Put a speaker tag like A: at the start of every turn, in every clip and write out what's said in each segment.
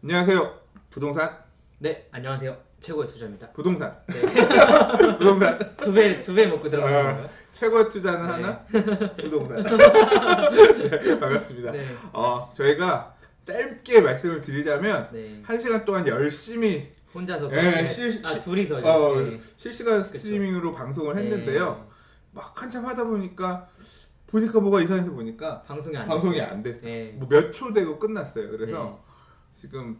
A: 안녕하세요. 부동산.
B: 네, 안녕하세요. 최고의 투자입니다.
A: 부동산.
B: 네.
A: 부동산.
B: 두 배 먹고 들어가는 건가요?
A: 최고의 투자는
B: 네.
A: 하나? 부동산. 네, 반갑습니다.
B: 네.
A: 저희가 짧게 말씀을 드리자면
B: 네.
A: 1시간 동안 열심히
B: 혼자서 둘이서
A: 실시간 스트리밍으로 방송을 했는데요. 막 한참 하다 보니까 뭐가 이상해서 보니까
B: 방송이
A: 안 됐어요.
B: 네.
A: 뭐 몇 초 되고 끝났어요. 그래서 지금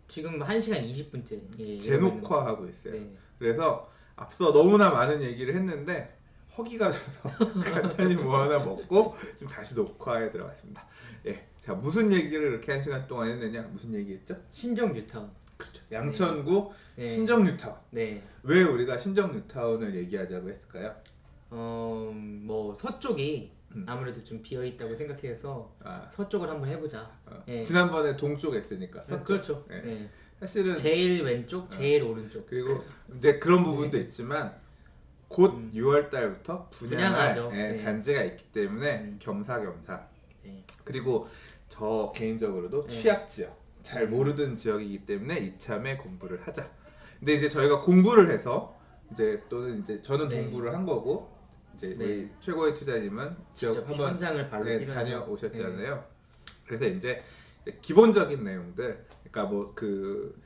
B: 1시간 20분째
A: 재녹화하고 있어요.
B: 네.
A: 그래서 앞서 너무나 많은 얘기를 했는데 허기가 져서 간단히 뭐 하나 먹고 좀 다시 녹화에 들어갔습니다. 예, 자 무슨 얘기를 이렇게 1시간 동안 했느냐? 무슨 얘기했죠?
B: 신정 뉴타운.
A: 그렇죠. 양천구
B: 네.
A: 신정 뉴타운.
B: 네.
A: 왜 우리가 신정 뉴타운을 얘기하자고 했을까요?
B: 뭐 서쪽이 아무래도 좀 비어 있다고 생각해서 서쪽을 한번 해보자. 네.
A: 지난번에 동쪽 했으니까. 서쪽.
B: 그렇죠.
A: 네.
B: 네.
A: 사실은
B: 제일 왼쪽, 제일 오른쪽.
A: 그리고 이제 그런 부분도 있지만 곧 6월 달부터 분양할 단지가 있기 때문에 겸사겸사.
B: 네.
A: 그리고 저 개인적으로도 취약 지역, 잘 모르던 지역이기 때문에 이참에 공부를 하자. 근데 이제 저희가 공부를 해서 또는 저는 공부를 한 거고 이제 우리 최고의 투자님은 지역 한번
B: 현장을 발로
A: 다녀오셨잖아요. 그래서 이제 기본적인 내용들, 그러니까 뭐 그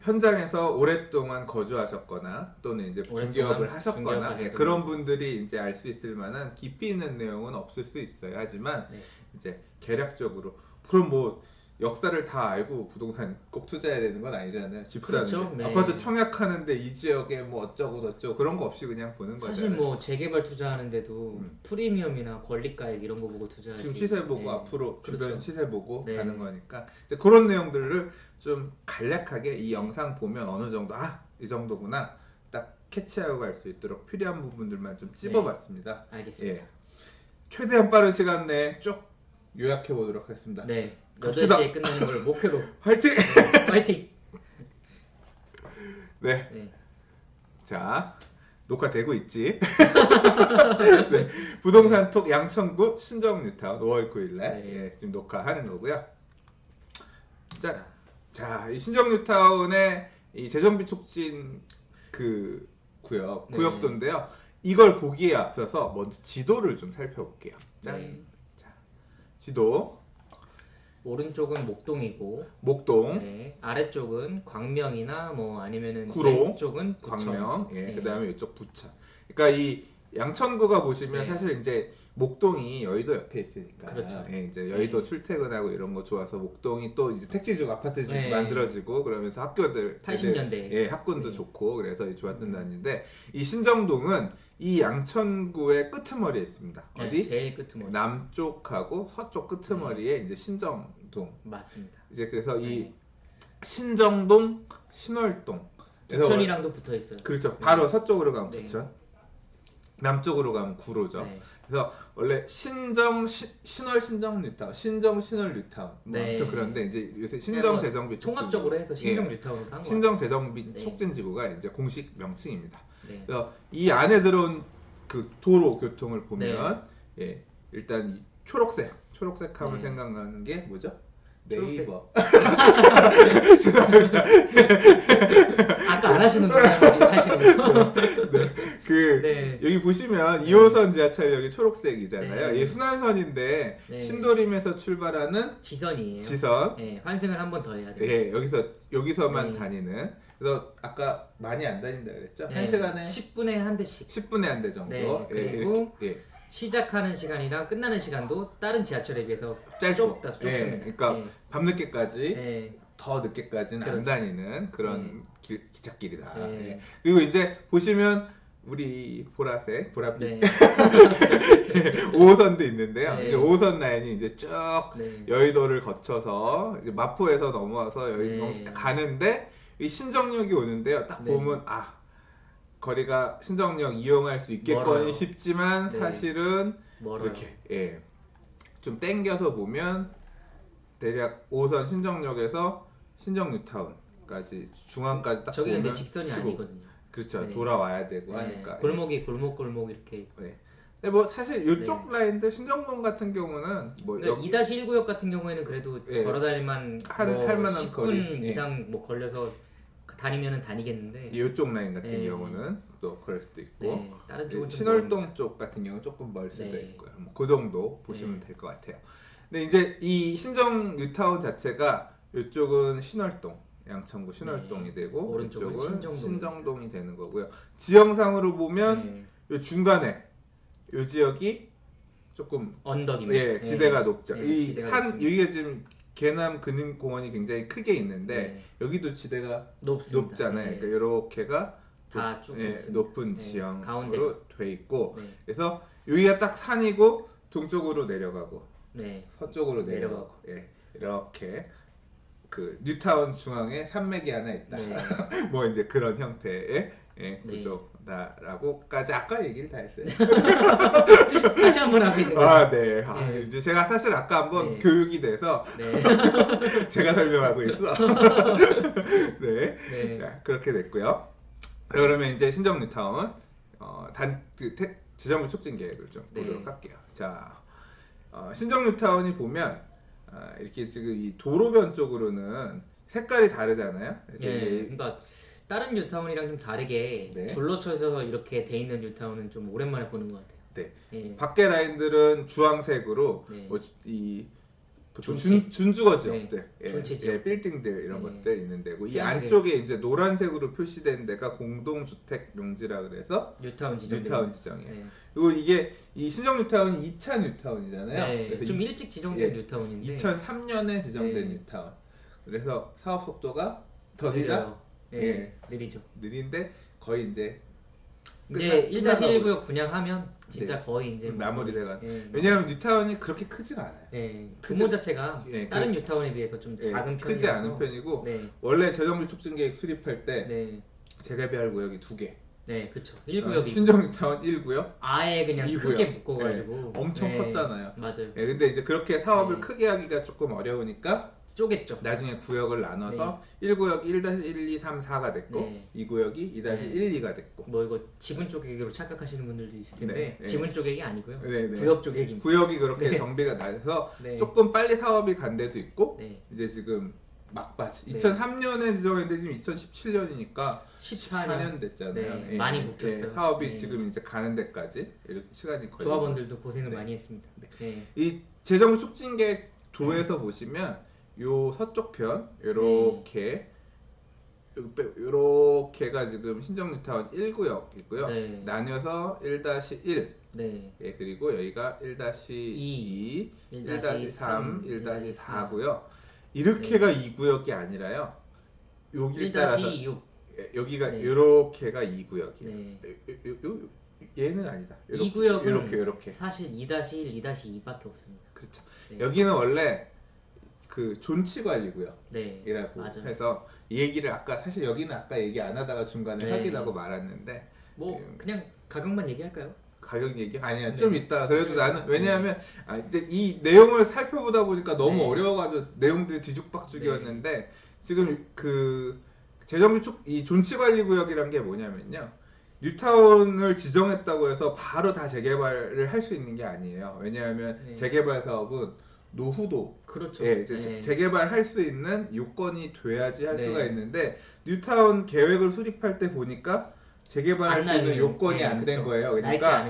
A: 현장에서 오랫동안 거주하셨거나 또는 이제 중개업을 하셨거나 그런 분들이 이제 알 수 있을 만한 깊이 있는 내용은 없을 수 있어요. 하지만 이제 개략적으로 그럼 뭐 역사를 다 알고 부동산 꼭 투자해야 되는 건 아니잖아요. 집 사는데
B: 그렇죠. 네.
A: 아파트 청약하는데 이 지역에 뭐 어쩌고 저쩌고 그런 거 없이 그냥 보는 거잖아요.
B: 사실 뭐 재개발 투자하는데도 프리미엄이나 권리가액 이런 거 보고 투자하지.
A: 지금 시세 보고 앞으로 주변
B: 그렇죠.
A: 시세 보고 가는 거니까 이제 그런 내용들을 좀 간략하게 이 영상 보면 어느 정도 이 정도구나 딱 캐치하고 갈 수 있도록 필요한 부분들만 좀 찝어봤습니다.
B: 알겠습니다.
A: 최대한 빠른 시간 내에 쭉 요약해 보도록 하겠습니다.
B: 네.
A: 갑시다.
B: 8시에 끝나는 걸 목표로.
A: 화이팅!
B: 화이팅!
A: 네. 자, 녹화되고 있지? 네. 부동산 톡 양천구 신정 뉴타운 5월 9일에 지금 녹화하는 거고요. 자, 이 신정 뉴타운의 이 재정비 촉진 그 구역도인데요. 이걸 보기에 앞서서 먼저 지도를 좀 살펴볼게요. 짠. 자, 지도.
B: 오른쪽은 목동이고
A: 목동.
B: 아래쪽은 광명이나 뭐 아니면은
A: 구로.
B: 왼쪽은
A: 광명. 그다음에 이쪽 부천. 그러니까 이 양천구가 보시면 사실 이제 목동이 여의도 옆에 있으니까
B: 그렇죠.
A: 이제 여의도 출퇴근하고 이런 거 좋아서 목동이 또 이제 택지지구 아파트지구 만들어지고 그러면서 학교들
B: 80년대
A: 학군도 좋고 그래서 좋았던 단지인데 이 신정동은 이 양천구의 끄트머리에 있습니다. 어디?
B: 제일 끄트머리.
A: 남쪽하고 서쪽 끄트머리에 이제 신정동.
B: 맞습니다.
A: 이제 그래서 이 신정동, 신월동.
B: 부천이랑도 붙어 있어요.
A: 그렇죠. 바로 서쪽으로 가면 부천. 남쪽으로 가면 구로죠. 그래서 원래 신월 신정 뉴타운, 신정 신월 뉴타운 아무튼 그런데 이제 요새 신정 재정비
B: 통합적으로 해서 신정 뉴타운으로 한 거예요.
A: 신정 재정비 촉진지구가 이제 공식 명칭입니다. 그래서 이 안에 들어온 그 도로 교통을 보면 일단 초록색 하면 생각나는 게 뭐죠? 네이버.
B: 죄송합니다. 아까 안 하시는 거 하시는 거.
A: 여기 보시면 2호선 지하철역이 초록색이잖아요. 이게 순환선인데 신도림에서 출발하는
B: 지선이에요.
A: 지선.
B: 환승을 한 번 더 해야 돼요.
A: 여기서만 다니는. 그래서 아까 많이 안 다닌다 그랬죠? 1시간에
B: 10분에 한 대씩.
A: 10분에 한 대 정도.
B: 그리고 시작하는 시간이랑 끝나는 시간도 다른 지하철에 비해서 좁습니다.
A: 그러니까 밤늦게까지 더 늦게까지는 안 다니는 그런 기찻길이다. 그리고 이제 보시면 우리 보랏빛 5호선도 있는데요. 이제 5호선 라인이 이제 쭉 여의도를 거쳐서 이제 마포에서 넘어와서 여의도 가는데 이 신정역이 오는데요. 딱 보면 거리가 신정역 이용할 수 있겠거니 싶지만 사실은 이렇게 좀 땡겨서 보면 대략 5호선 신정역에서 신정 뉴타운까지 중앙까지 딱
B: 저기 근데 직선이 15. 아니거든요.
A: 그렇죠. 돌아와야 되고 하니까
B: 골목 이렇게
A: 근데 뭐 사실 이쪽 라인들 신정동 같은 경우는 뭐
B: 그러니까 2-1구역 같은 경우에는 그래도 걸어다닐만
A: 할 만한
B: 10분
A: 거리
B: 이상 뭐 걸려서 다니면은 다니겠는데
A: 이쪽 라인 같은 경우는 또 그럴 수도 있고
B: 다른 쪽은
A: 신월동 쪽 같은 경우는 조금 멀 수도 있고요. 뭐 그 정도 보시면 될 것 같아요. 근데 이제 이 신정 뉴타운 자체가 이쪽은 신월동, 양천구 신월동이 되고 이쪽은 신정동이 되는 거고요. 지형상으로 보면 이 중간에 이 지역이 조금
B: 언덕이면
A: 지대가 높죠. 이 산 여기가 지금 계남 근인공원이 굉장히 크게 있는데 여기도 지대가 높잖아요. 그러니까 이렇게가
B: 다 쭉
A: 높은 지형으로 돼 있고 그래서 여기가 딱 산이고 동쪽으로 내려가고 서쪽으로 내려가고 이렇게 그 뉴타운 중앙에 산맥이 하나 있다. 뭐 이제 그런 형태의 구조다라고까지 아까 얘기를 다 했어요.
B: 다시 한번 하고 있는 거죠.
A: 이제 제가 사실 아까 한번 교육이 돼서 제가 설명하고 있어. 그렇게 됐고요. 그러면 이제 신정 뉴타운 재정비 촉진 계획을 좀 보도록 할게요. 자, 신정 뉴타운이 보면 이렇게 지금 이 도로변 쪽으로는 색깔이 다르잖아요.
B: 그러니까 다른 뉴타운이랑 좀 다르게 둘러쳐서 이렇게 돼 있는 뉴타운은 좀 오랜만에 보는 것 같아요.
A: 밖에 라인들은 주황색으로 이 보통 준주거 지역들, 빌딩들 이런 것들 있는 데고 이 안쪽에 이제 노란색으로 표시된 데가 공동주택 용지라 그래서 뉴타운 지정이에요. 그리고 이게 이 신정 뉴타운이 2차 뉴타운이잖아요. 그래서
B: 좀 일찍 지정된 뉴타운인데
A: 2003년에 지정된 뉴타운. 그래서 사업 속도가 더디다.
B: 느리죠.
A: 느린데 거의 이제
B: 1-1구역 분양하면 진짜 거의 이제
A: 마무리돼가. 왜냐하면 뉴타운이 그렇게 크진 않아요.
B: 규모 자체가 다른 뉴타운에 비해서 좀 작은 편이라서
A: 크지 않은 편이고 원래 재정비 촉진 계획 수립할 때 재개발 구역이 2개.
B: 그렇죠. 1구역이
A: 신정 뉴타운 1구역
B: 아예 그냥 2구역. 크게 묶어가지고
A: 엄청 컸잖아요.
B: 맞아요.
A: 근데 이제 그렇게 사업을 크게 하기가 조금 어려우니까
B: 쪼갰죠.
A: 나중에 구역을 나눠서 1구역 1-1, 2, 3, 4가 됐고 2구역이 2-1, 2가 됐고
B: 뭐 이거 지분 쪼개기로 착각하시는 분들도 있을 텐데 지분 쪼개기 아니고요.
A: 구역
B: 구역 쪼개기입니다.
A: 구역이 그렇게 정비가 돼서 조금 빨리 사업이 간 데도 있고 이제 지금 막바지 2003년에 지정했는데 지금 2017년이니까 14년 됐잖아요.
B: 많이 묶였어요.
A: 사업이 지금 이제 가는 데까지 이렇게 시간이 걸리고
B: 조합원들도 고생을 많이 했습니다.
A: 이 재정 촉진 계획 도에서 보시면 요 서쪽 편 요렇게가 지금 신정 뉴타운 1구역이고요. 나뉘어서 1-1 그리고 여기가 1-2 1-3 1-4고요. 이렇게가 2구역이 아니라요. 여기 따라서 여기가 이렇게가 2구역이에요. 얘는 아니다.
B: 2구역은 이렇게 사실 2-1, 2-2밖에 없습니다.
A: 그렇죠. 여기는 원래 그 존치관리구역이라고 해서 이 얘기를 사실 여기는 아까 얘기 안 하다가 중간에 하기라고 말았는데
B: 뭐 그냥 가격만 얘기할까요?
A: 가격 얘기? 아니야 좀 이따. 그래도 나는 왜냐하면 이제 이 내용을 살펴보다 보니까 너무 어려워가지고 내용들이 뒤죽박죽이었는데 지금 그 재정비 이 존치관리구역이란 게 뭐냐면요. 뉴타운을 지정했다고 해서 바로 다 재개발을 할 수 있는 게 아니에요. 왜냐하면 재개발 사업은 노후도 재개발할 수 있는 요건이 돼야지 할 수가 있는데 뉴타운 계획을 수립할 때 보니까 재개발할 수 있는 요건이 안 된 거예요. 그러니까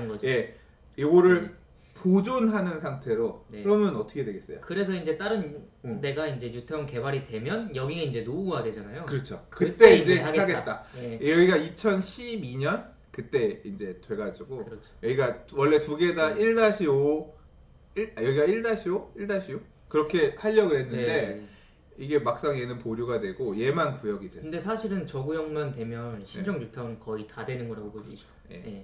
A: 이거를 보존하는 상태로 그러면 어떻게 되겠어요?
B: 그래서 이제 다른 데가 이제 뉴타운 개발이 되면 여기가 이제 노후화 되잖아요.
A: 그렇죠. 그때 이제 하겠다. 여기가 2012년 그때 이제 돼가지고 여기가 원래 두 개 다 1-5 여기가 1-5, 1-6 그렇게 하려고 했는데 이게 막상 얘는 보류가 되고 얘만 구역이 됐어요.
B: 근데 사실은 저 구역만 되면 신정 뉴타운 거의 다 되는 거라고 보지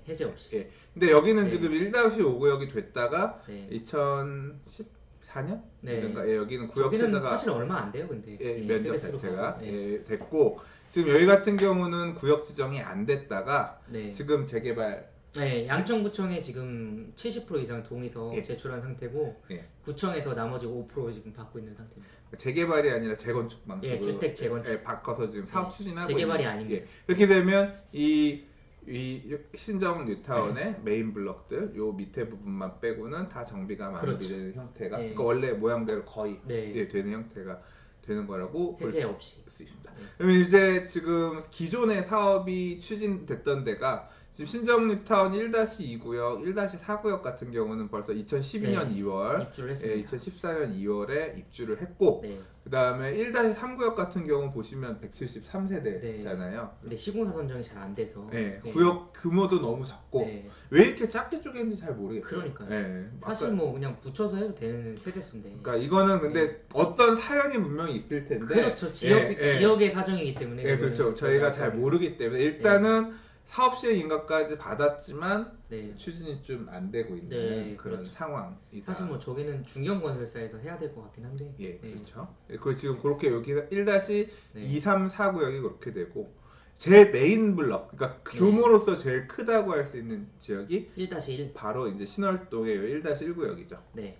B: 해제 없이.
A: 근데 여기는 지금 1-5 구역이 됐다가 2014년? 여기는 구역 해제가
B: 사실 얼마 안 돼요, 근데
A: 면적 자체가 됐고 지금 여기 같은 경우는 구역 지정이 안 됐다가 지금 재개발
B: 양천구청에 지금 70% 이상 동의서 제출한 상태고 구청에서 나머지 5% 지금 받고 있는 상태입니다.
A: 재개발이 아니라 재건축 방식으로
B: 주택 재건축
A: 바꿔서 지금 사업 추진하고
B: 재개발이
A: 있는.
B: 아닙니다.
A: 그렇게 되면 이 이 신정 뉴타운의 메인 블럭들 요 밑에 부분만 빼고는 다 정비가 마무리되는
B: 그렇죠.
A: 형태가
B: 네.
A: 그러니까 원래 모양대로 거의
B: 네.
A: 되는 형태가 되는 거라고 볼
B: 해제 없이.
A: 수 있습니다.
B: 네.
A: 그러면 이제 지금 기존의 사업이 추진됐던 데가 지금 신정 뉴타운 1-2구역, 1-4구역 같은 경우는 벌써 2012년 2월,
B: 입주를 했습니다.
A: 2014년 2월에 입주를 했고
B: 네.
A: 그 다음에 1-3구역 같은 경우 보시면 173세대잖아요.
B: 근데 시공사 선정이 잘 안 돼서.
A: 네, 구역 규모도 너무 작고
B: 네.
A: 왜 이렇게 작게 쪼개는지 잘 모르겠어요.
B: 그러니까요.
A: 네,
B: 사실 뭐 그냥 붙여서 해도 되는 세대수인데.
A: 그러니까 이거는 근데 어떤 사연이 분명히 있을 텐데.
B: 그렇죠. 지역의 사정이기 때문에.
A: 네, 그렇죠. 저희가 잘 모르기 때문에 일단은 사업 시행 인가까지 받았지만 추진이 좀 안 되고 있는 그런
B: 그렇죠.
A: 상황이다.
B: 사실 뭐 저기는 중견건설사에서 해야 될 것 같긴 한데.
A: 그렇죠. 그 지금 그렇게 여기가 1-234구역이 그렇게 되고 제일 메인 블럭, 그러니까 규모로서 제일 크다고 할 수 있는 지역이
B: 1-1
A: 바로 이제 신월동의 1-1구역이죠.
B: 네.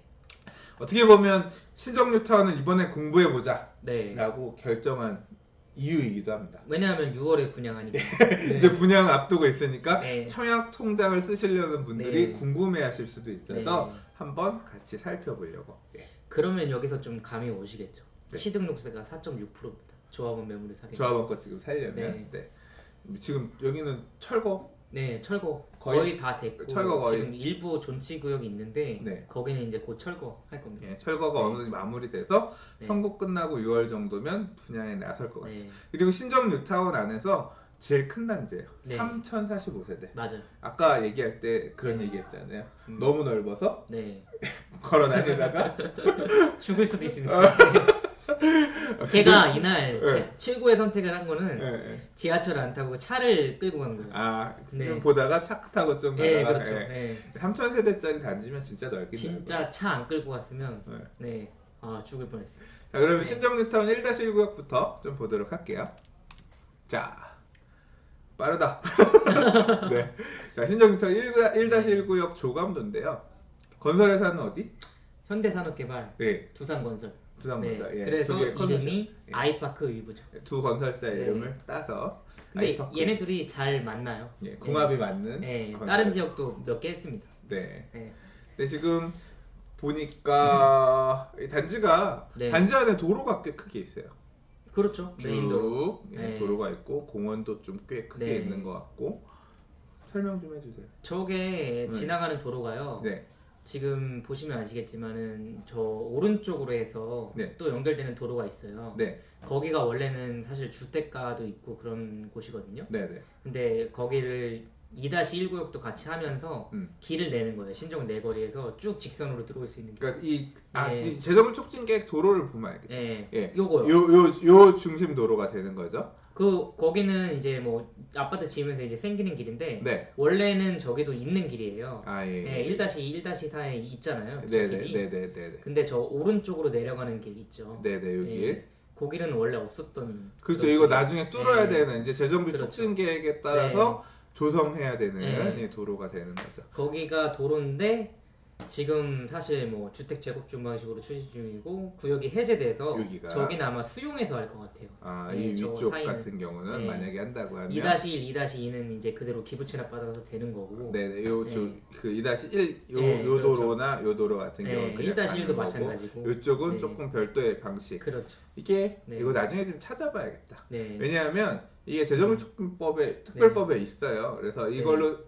A: 어떻게 보면 신정 뉴타운은 이번에 공부해 보자라고
B: 네.
A: 결정한 이유이기도 합니다.
B: 왜냐하면 6월에 분양하니까.
A: 이제 분양 앞두고 있으니까
B: 네.
A: 청약 통장을 쓰시려는 분들이
B: 네.
A: 궁금해하실 수도 있어서 한번 같이 살펴보려고.
B: 그러면 여기서 좀 감이 오시겠죠.
A: 네.
B: 시등록세가 4.6%입니다. 조합원 매물을 사게.
A: 조합원 거 지금 살려면. 지금 여기는 철거.
B: 네, 철거 거의 다 됐고
A: 철거 거의.
B: 지금 일부 존치 구역이 있는데 거기는 이제 곧 철거 할 겁니다.
A: 철거가 어느 정도 마무리돼서 선고 끝나고 6월 정도면 분양에 나설 것 같아요. 그리고 신정 뉴타운 안에서 제일 큰 단지예요. 3045세대.
B: 맞아요.
A: 아까 얘기할 때 그런 얘기했잖아요. 너무 넓어서 걸어 다니다가
B: 죽을 수도 있습니다. 제가 이날 최고의 선택을 한 거는 지하철을 안 타고 차를 끌고 간 거예요.
A: 보다가 차 타고 좀 가다가
B: 그렇죠.
A: 3000세대짜리 단지면 진짜 넓긴
B: 진짜 차 안 끌고 갔으면 죽을 뻔했어요.
A: 자, 그러면 신정 뉴타운 1-1구역부터 좀 보도록 할게요. 자, 빠르다. 자, 신정 뉴타운 1-1구역 조감도인데요. 건설회사는 어디?
B: 현대산업개발, 두산건설.
A: 두산건설.
B: 그래서 이름이 아이파크 위브죠.
A: 두 건설사 이름을 따서.
B: 근데 얘네들이 잘 맞나요?
A: 궁합이 맞는.
B: 다른 지역도 몇 개 했습니다.
A: 근데 지금 보니까 단지가 단지 안에 도로가 꽤 크게 있어요.
B: 그렇죠. 메인도로.
A: 도로가 있고 공원도 좀 꽤 크게 있는 것 같고. 설명 좀 해주세요.
B: 저게 지나가는 도로가요. 지금 보시면 아시겠지만은 저 오른쪽으로 해서 또 연결되는 도로가 있어요. 거기가 원래는 사실 주택가도 있고 그런 곳이거든요. 근데 거기를 2-1구역도 같이 하면서 길을 내는 거예요. 신정 내거리에서 쭉 직선으로 들어올 수 있는.
A: 그러니까 이 재정을 촉진계획 도로를 보면 알겠죠.
B: 요거요.
A: 요 중심 도로가 되는 거죠.
B: 거기는 이제 뭐 아파트 지으면서 이제 생기는 길인데 원래는 저기도 있는 길이에요. 1-2, 1-4에 있잖아요. 근데 저 오른쪽으로 내려가는 길 있죠.
A: 여기.
B: 그 길은 원래 없었던.
A: 그렇죠. 이거 나중에 뚫어야 되는 이제 재정비 촉진 계획에 따라서 조성해야 되는 도로가 되는 거죠.
B: 거기가 도로인데 지금 사실 뭐 주택 재건축 방식으로 추진 중이고 구역이 해제돼서
A: 여기가.
B: 저기는 아마 수용해서 할 것 같아요.
A: 이 위쪽 같은 경우는 만약에 한다고 하면
B: 2-1, 2-2는 이제 그대로 기부 체납 받아서 되는 거고.
A: 그 2-1 요 도로나 요 도로 같은 경우는 그냥
B: 1-1도 마찬가지고.
A: 이쪽은 조금 별도의 방식.
B: 그렇죠.
A: 이게 이거 나중에 좀 찾아봐야겠다. 왜냐하면 이게 재정비촉진법에 특별법에 있어요. 그래서 이걸로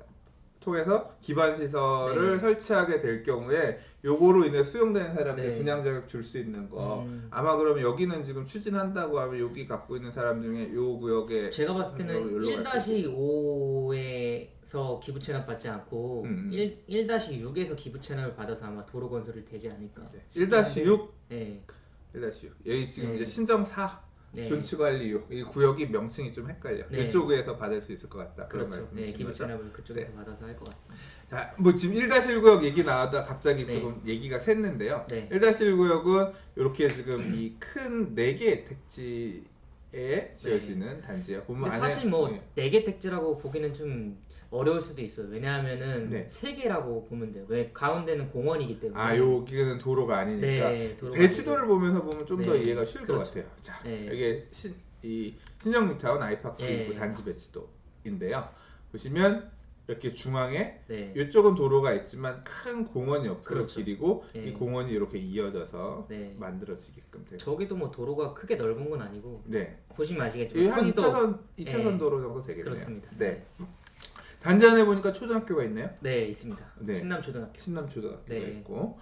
A: 통해서 기반 시설을 설치하게 될 경우에 요거로 인해 수용되는 사람들 분양 자격 줄 수 있는 거 아마 그러면 여기는 지금 추진한다고 하면 여기 갖고 있는 사람 중에 요 구역에
B: 제가 봤을 때는 1-5에서 기부 체납 받지 않고 1-6에서 기부 체납을 받아서 아마 도로 건설을 되지 않을까.
A: 1-6? 1-6 여기 지금 이제 신정 4 존치관리 이 구역이 명칭이 좀 헷갈려. 이쪽에서 받을 수 있을 것 같다.
B: 그렇죠. 기부 체납을 그쪽에서 받아서 할 것 같습니다.
A: 자, 뭐 지금 1-1구역 얘기 나왔다 갑자기 조금 얘기가 샜는데요. 1-1구역은 이렇게 지금 이 큰 4개의 택지에 지어지는 단지예요. 보면 안에
B: 사실 뭐 4개 택지라고 보기는 좀 어려울 수도 있어요. 왜냐하면은 3개라고 보면 돼요. 왜 가운데는 공원이기 때문에.
A: 여기는 도로가 아니니까. 배치도를 보면서 보면 좀 더 이해가 쉬울 것 같아요. 자, 이게 이 신정 뉴타운 아이파크 단지 배치도인데요. 보시면 이렇게 중앙에
B: 네.
A: 이쪽은 도로가 있지만 큰 공원이 옆으로
B: 그렇죠.
A: 길이고
B: 네.
A: 이 공원이 이렇게 이어져서
B: 네.
A: 만들어지게끔 돼요.
B: 저기도 뭐 도로가 크게 넓은 건 아니고
A: 네.
B: 보시면 아시겠지만
A: 한 2차선 도로 정도 되겠네요.
B: 그렇습니다.
A: 네. 단지 안에 보니까 초등학교가 있네요.
B: 네, 있습니다.
A: 네.
B: 신남초등학교.
A: 신남초등학교가
B: 네.
A: 있고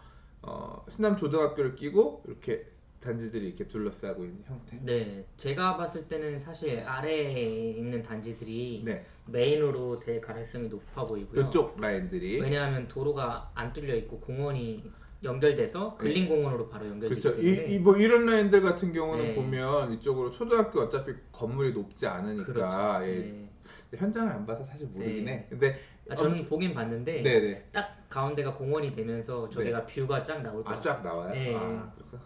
A: 신남초등학교를 끼고 이렇게 단지들이 이렇게 둘러싸고 있는 형태.
B: 네, 제가 봤을 때는 사실 아래에 있는 단지들이
A: 네.
B: 메인으로 될 가능성이 높아 보이고요.
A: 이쪽 라인들이.
B: 왜냐하면 도로가 안 뚫려 있고 공원이 연결돼서 근린공원으로 바로 연결되기
A: 그렇죠.
B: 때문에
A: 뭐 이런 라인들 같은 경우는
B: 네.
A: 보면 이쪽으로 초등학교 어차피 건물이 높지 않으니까
B: 그렇죠.
A: 예.
B: 네.
A: 현장을 안 봐서 사실 모르긴
B: 네.
A: 해. 근데
B: 저는 보긴 봤는데
A: 네네.
B: 딱 가운데가 공원이 되면서 저기가 뷰가 쫙 나올 거예요.
A: 쫙 나와요?
B: 네.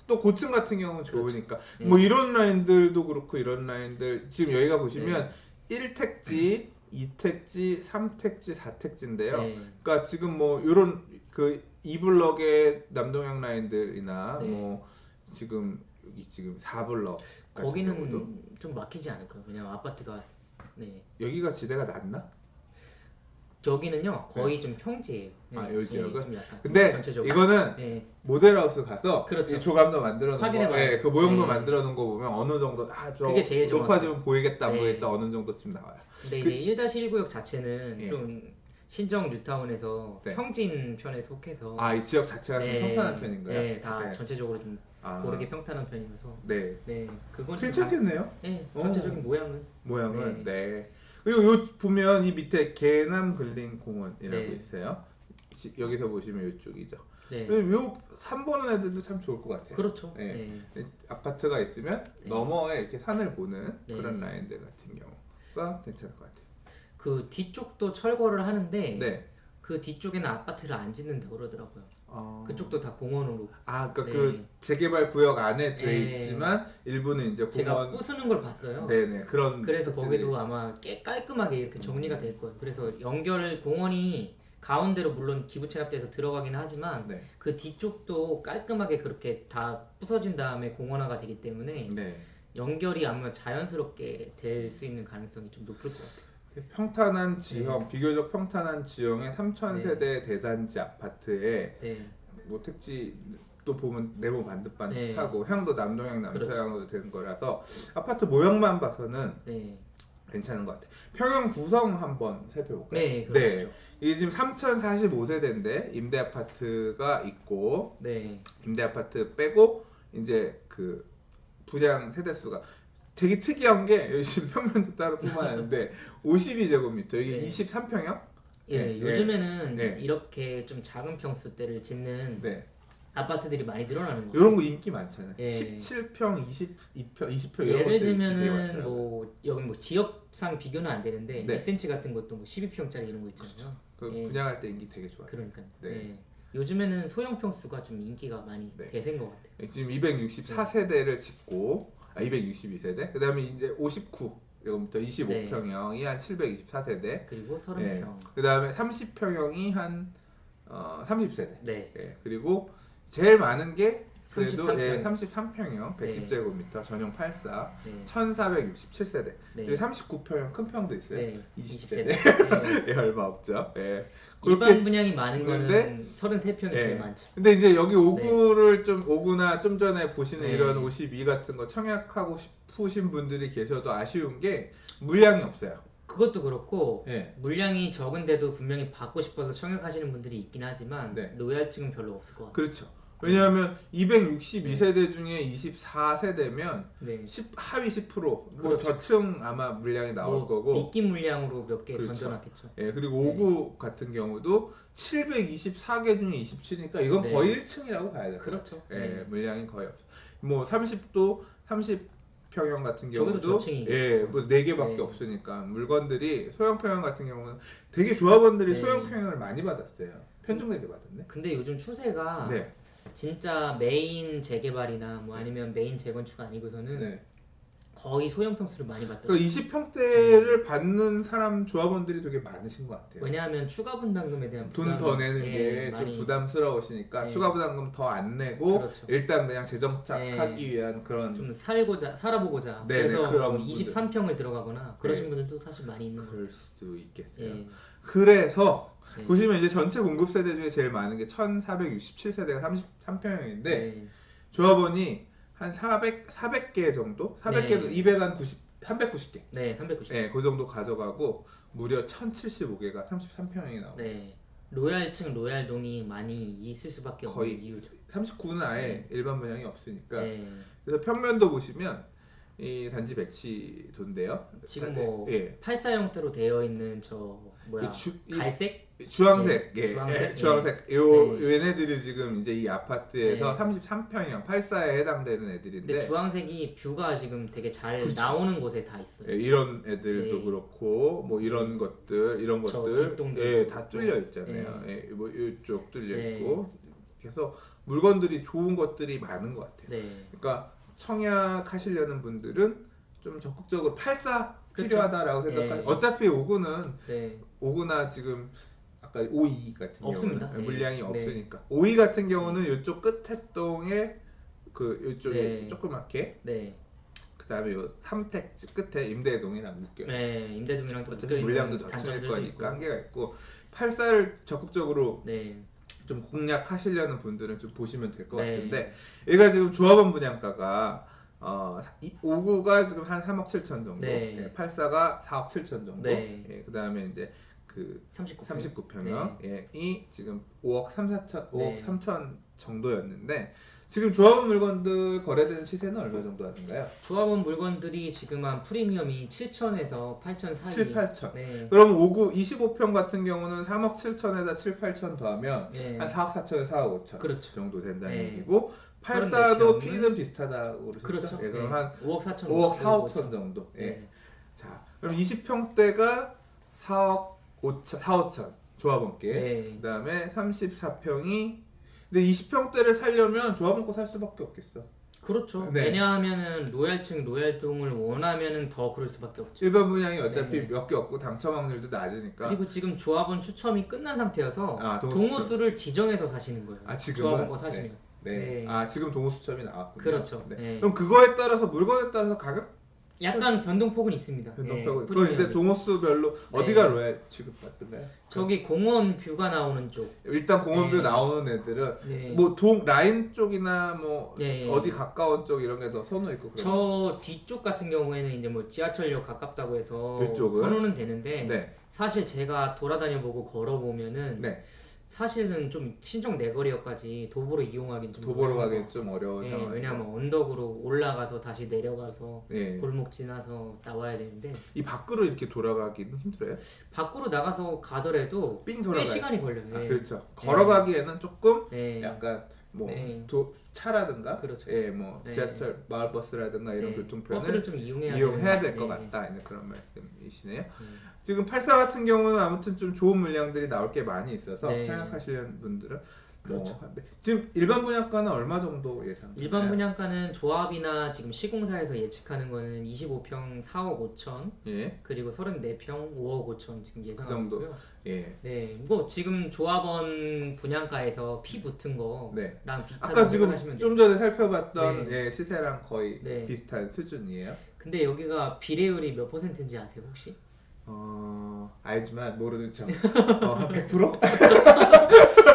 A: 또 고층 같은 경우는
B: 그렇죠.
A: 좋으니까
B: 네.
A: 뭐 이런 라인들도 그렇고 이런 라인들 지금 여기가 보시면 1택지, 2택지, 3택지, 4택지인데요. 그러니까 지금 뭐 요런 그 2블럭의 남동향 라인들이나 뭐 지금 여기 지금 4블럭
B: 거기는 좀 막히지 않을까요? 왜냐면 아파트가
A: 여기가 지대가 낮나?
B: 여기는요 거의 좀 평지예요.
A: 요 지역은?
B: 약간
A: 근데
B: 전체적으로.
A: 이거는 모델하우스 가서
B: 그렇죠.
A: 이 조감도 만들어 놓은 거, 그 모형도 만들어 놓은 거 보면 어느 정도
B: 그게 제일
A: 높아지면 보이겠다 안 보이겠다 어느 정도쯤 나와요.
B: 근데 이제 1-1구역 자체는 좀 신정 뉴타운에서 평진 편에 속해서
A: 이 지역 자체가 좀 평탄한 편인가요?
B: 네, 다 전체적으로 좀 고르게 평탄한 편이라서 그건
A: 괜찮겠네요.
B: 전체적인 모양은
A: 네. 그리고 요 보면 이 밑에 개남 근린 공원이라고 있어요. 여기서 보시면 이쪽이죠. 요 3번은 애들도 참 좋을 것 같아요.
B: 그렇죠.
A: 아파트가 있으면 너머에 이렇게 산을 보는 그런 라인들 같은 경우가 괜찮을 것 같아요.
B: 그 뒤쪽도 철거를 하는데 그 뒤쪽에는 아파트를 안 짓는다고 그러더라고요. 그쪽도 다 공원으로.
A: 그러니까 그 재개발 구역 안에 돼 있지만 일부는 이제 공원.
B: 제가 부수는 걸 봤어요.
A: 네네 그런.
B: 그래서 거기도 아마 깔끔하게 이렇게 정리가 될 거예요. 그래서 연결 공원이 가운데로 물론 기부 체납돼서 들어가긴 하지만 그 뒤쪽도 깔끔하게 그렇게 다 부서진 다음에 공원화가 되기 때문에 연결이 아마 자연스럽게 될 수 있는 가능성이 좀 높을 것 같아요.
A: 평탄한 지형, 비교적 평탄한 지형의 3,000세대 대단지 아파트에 뭐 택지 또 보면 내부 반듯반듯하고 향도 남동향 남서향으로 된 거라서 아파트 모형만 봐서는 괜찮은 것 같아요. 평형 구성 한번 살펴볼까요?
B: 그렇죠.
A: 이게 지금 3,045세대인데 임대 아파트가 있고 임대 아파트 빼고 이제 그 분양 세대 수가 되게 특이한 게 요즘 평면도 따로 뽑아놨는데 52제곱미터 이게 23평형?
B: 요즘에는 이렇게 좀 작은 평수대를 짓는 아파트들이 많이 늘어나는 거예요.
A: 이런 거 인기 많잖아요. 17평, 22평, 20평 이런 것들
B: 예를 들면은 뭐 여기 뭐 지역상 비교는 안 되는데 2cm 같은 것도 뭐 12평짜리 이런 거 있잖아요.
A: 분양할 때 인기 되게 좋아요.
B: 그러니까요. 요즘에는 소형 평수가 좀 인기가 많이 대세인 것 같아요.
A: 지금 264세대를 짓고 262세대. 그다음에 이제 59 이거부터 25평형이 한 724세대.
B: 그리고 30평.
A: 그다음에 30평형이 한 30세대. 그리고 제일 많은 게 그래도 33평형 110제곱미터 전용 84 1467세대. 그리고 39평형 큰 평도 있어요. 20세대. 얼마 없죠.
B: 일반 분양이 많은 거는 33평이 제일 많죠.
A: 근데 이제 여기 5구나 좀 전에 보시는 이런 52 같은 거 청약하고 싶으신 분들이 계셔도 아쉬운 게 물량이 없어요.
B: 그것도 그렇고 물량이 적은데도 분명히 받고 싶어서 청약하시는 분들이 있긴 하지만 로얄층은 별로 없을 것 같아요.
A: 그렇죠. 왜냐하면 262세대 중에 24세대면 하위 10% 뭐 저층 아마 물량이 나올 거고
B: 미끼 물량으로 몇 개 던져놨겠죠.
A: 그리고 5구 같은 경우도 724개 중에 27이니까 이건 거의 1층이라고 봐야 돼요.
B: 그렇죠.
A: 물량이 거의 없어. 뭐 30도 30평형 같은 경우도 뭐 4개밖에 없으니까 물건들이 소형평형 같은 경우는 되게 조합원들이 소형평형을 많이 받았어요. 편중되게 받았네.
B: 근데 요즘 추세가 진짜 메인 재개발이나 뭐 아니면 메인 재건축 아니고서는 거의 소형 평수를 많이
A: 그
B: 받더라고요.
A: 20평대를 받는 사람 조합원들이 되게 많으신 것 같아요.
B: 왜냐하면 추가 분담금에 대한
A: 돈 더 내는 게 좀 부담스러우시니까 추가 분담금 더 안 내고
B: 그렇죠.
A: 일단 그냥 재정착하기 위한 그런
B: 좀 살아보고자 그래서 그런 23평을 들어가거나 그러신 분들도 사실 많이 있는 거예요.
A: 그럴 수도 있겠어요. 그래서 보시면 이제 전체 공급 세대 중에 제일 많은 게 1467세대가 33평형인데 조합원이 한 400개 정도? 400개도 390개.
B: 네, 390개.
A: 네, 그 정도 가져가고 무려 1075개가 33평형이 나옵니다.
B: 네. 로얄층, 로얄동이 많이 있을 수밖에 없는 이유죠.
A: 39는 아예 일반 분양이 없으니까. 그래서 평면도 보시면 이 단지 배치도인데요.
B: 지금 뭐 84형태로 되어 있는 갈색?
A: 주황색, 주황색. 얘네들이 지금 이제 이 아파트에서 33평형 84에 해당되는 애들인데.
B: 근데 주황색이 뷰가 지금 되게 잘 나오는 곳에 다 있어요.
A: 이런 애들도 그렇고, 뭐 이런 것들, 다 뚫려 있잖아요. 뭐 이쪽 뚫려 있고. 그래서 물건들이 좋은 것들이 많은 것 같아요. 그러니까 청약하시려는 분들은 좀 적극적으로 84 필요하다라고 생각하시고, 어차피 5구나 지금 아까 52 같은
B: 없습니다.
A: 경우는 물량이 없으니까 52 같은 경우는 이쪽 끝에 동에 이쪽에 조그맣게 그 다음에 요 삼택 끝에 임대동이랑 묶여요.
B: 임대동이랑 또
A: 어차피 물량도 젖힐 거니까 한계가 있고 84를 적극적으로 좀 공략하시려는 분들은 좀 보시면 될 것 같은데 얘가 지금 조합원 분양가가 5구가 지금 한 3억 7천 정도, 84가 4억 7천 정도, 그 다음에 이제 그 39평형이 지금 5억 3천 정도였는데 지금 조합원 물건들 거래되는 시세는 얼마 정도 하던가요?
B: 조합원 물건들이 지금 한 프리미엄이 7천에서 8천 사이.
A: 7, 8천. 그럼 5구 25평 같은 경우는 3억 7천에다 7, 8천 더하면 한 4억 4천에서 4억 5천 정도 된다는 얘기고 84도 P는 비슷하다고 그러셨죠? 그럼 한 5억 4천, 5억 4, 5천 정도. 자, 그럼 20평대가 4억 5천, 4, 5천 조합원께. 그 다음에 34평이 근데 20평대를 살려면 조합원 거 살 수밖에 없겠어.
B: 그렇죠. 왜냐하면은 로얄층, 로얄동을 원하면은 더 그럴 수밖에 없죠.
A: 일반 분양이 어차피 몇 개 없고 당첨 확률도 낮으니까.
B: 그리고 지금 조합원 추첨이 끝난 상태여서 동호수를 지정해서 사시는 거예요. 조합원 거 사시면.
A: 지금 동호수첩이 나왔군요.
B: 그렇죠.
A: 그럼 그거에 따라서 물건에 따라서 가격?
B: 약간 변동폭은 있습니다.
A: 변동폭은. 그건 이제 동호수별로 어디가 로얄 취급받던가요?
B: 저기 공원 뷰가 나오는 쪽.
A: 일단 공원 뷰 나오는 애들은 뭐 라인 쪽이나 뭐 어디 가까운 쪽 이런 게 더 선호 있고.
B: 저 뒤쪽 같은 경우에는 이제 뭐 지하철역 가깝다고 해서 선호는 되는데 사실 제가 돌아다녀보고 걸어보면은. 사실은 좀 신정 내거리역까지 도보로 이용하기는 좀
A: 도보로 가기 좀 어려운
B: 상황. 왜냐하면 언덕으로 올라가서 다시 내려가서 골목 지나서 나와야 되는데
A: 이 밖으로 이렇게 돌아가기는 힘들어요?
B: 밖으로 나가서 가더라도 꽤 시간이 걸려요.
A: 그렇죠. 걸어가기에는 조금 약간 뭐 차라든가 뭐 지하철 마을버스라든가 이런 교통편을
B: 버스를 좀
A: 이용해야 될 것 같다 이런 그런 말씀이시네요. 지금 84 같은 경우는 아무튼 좀 좋은 물량들이 나올 게 많이 있어서 생각하시는 분들은 지금 일반 분양가는 얼마 정도 예상?
B: 일반 분양가는 조합이나 지금 시공사에서 예측하는 거는 25평 4억 5천 그리고 34평 5억 5천 지금 예상하고 있고요. 뭐 지금 조합원 분양가에서 피 붙은 거랑 비슷하다고
A: 아까 지금
B: 생각하시면
A: 좀 전에 살펴봤던 시세랑 거의 비슷한 수준이에요.
B: 근데 여기가 비례율이 몇 %인지 아세요 혹시?
A: 알지만 모르는 척. 100%?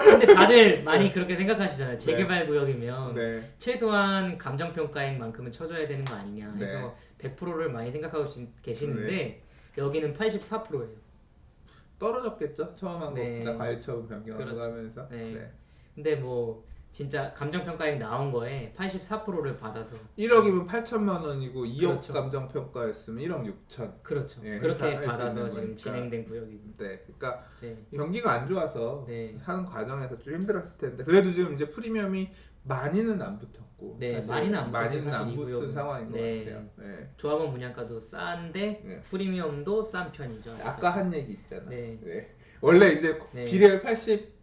B: 근데 다들 많이 그렇게 생각하시잖아요. 재개발 구역이면 최소한 감정평가액만큼은 쳐줘야 되는 거 아니냐 해서 100%를 많이 생각하고 계시는데 여기는 84%예요.
A: 떨어졌겠죠? 처음 한 것보다 과일처분 변경하고 하면서.
B: 근데 뭐 진짜 감정평가액 나온 거에 84%를 받아서
A: 1억이면 8천만 원이고 2억 감정평가였으면 1억 6천.
B: 그렇죠. 그렇게 받아서 지금 진행된 구역입니다.
A: 그러니까 경기가 안 좋아서 사는 과정에서 좀 힘들었을 텐데 그래도 지금 이제 프리미엄이 많이는 안 붙었고
B: 많이는 안
A: 붙은 상황인 것 같아요.
B: 조합원 분양가도 싼데 프리미엄도 싼 편이죠.
A: 아까 한 얘기 있잖아. 원래 이제 비례율 84%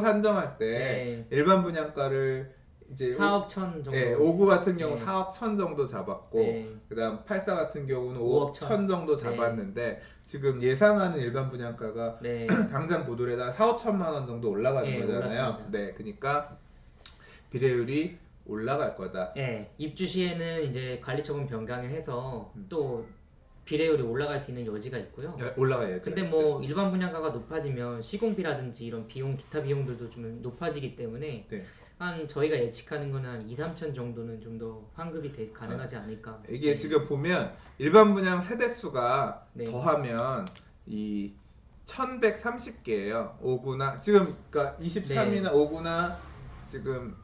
A: 산정할 때 일반 분양가를 이제
B: 4억 천 정도.
A: 네, 59 같은 경우 4억 천 정도 잡았고 그다음 84 같은 경우는 5억 천 정도 잡았는데 지금 예상하는 일반 분양가가 당장 보도래다 4, 5천만 원 정도 올라가는 거잖아요.
B: 올랐습니다.
A: 네, 그러니까 비례율이 올라갈 거다.
B: 네, 입주 시에는 이제 관리처분 변경을 해서 또 비례율이 올라갈 수 있는 여지가 있고요.
A: 올라가야죠.
B: 근데 뭐 일반 분양가가 높아지면 시공비라든지 이런 비용, 기타 비용들도 좀 높아지기 때문에 한 저희가 예측하는 거는 한 2, 3천 정도는 좀 더 환급이 가능하지 않을까.
A: 이게 지금 보면 일반 분양 세대수가 더하면 이 1130개예요. 5구나 지금 그러니까 23이나 5구나 지금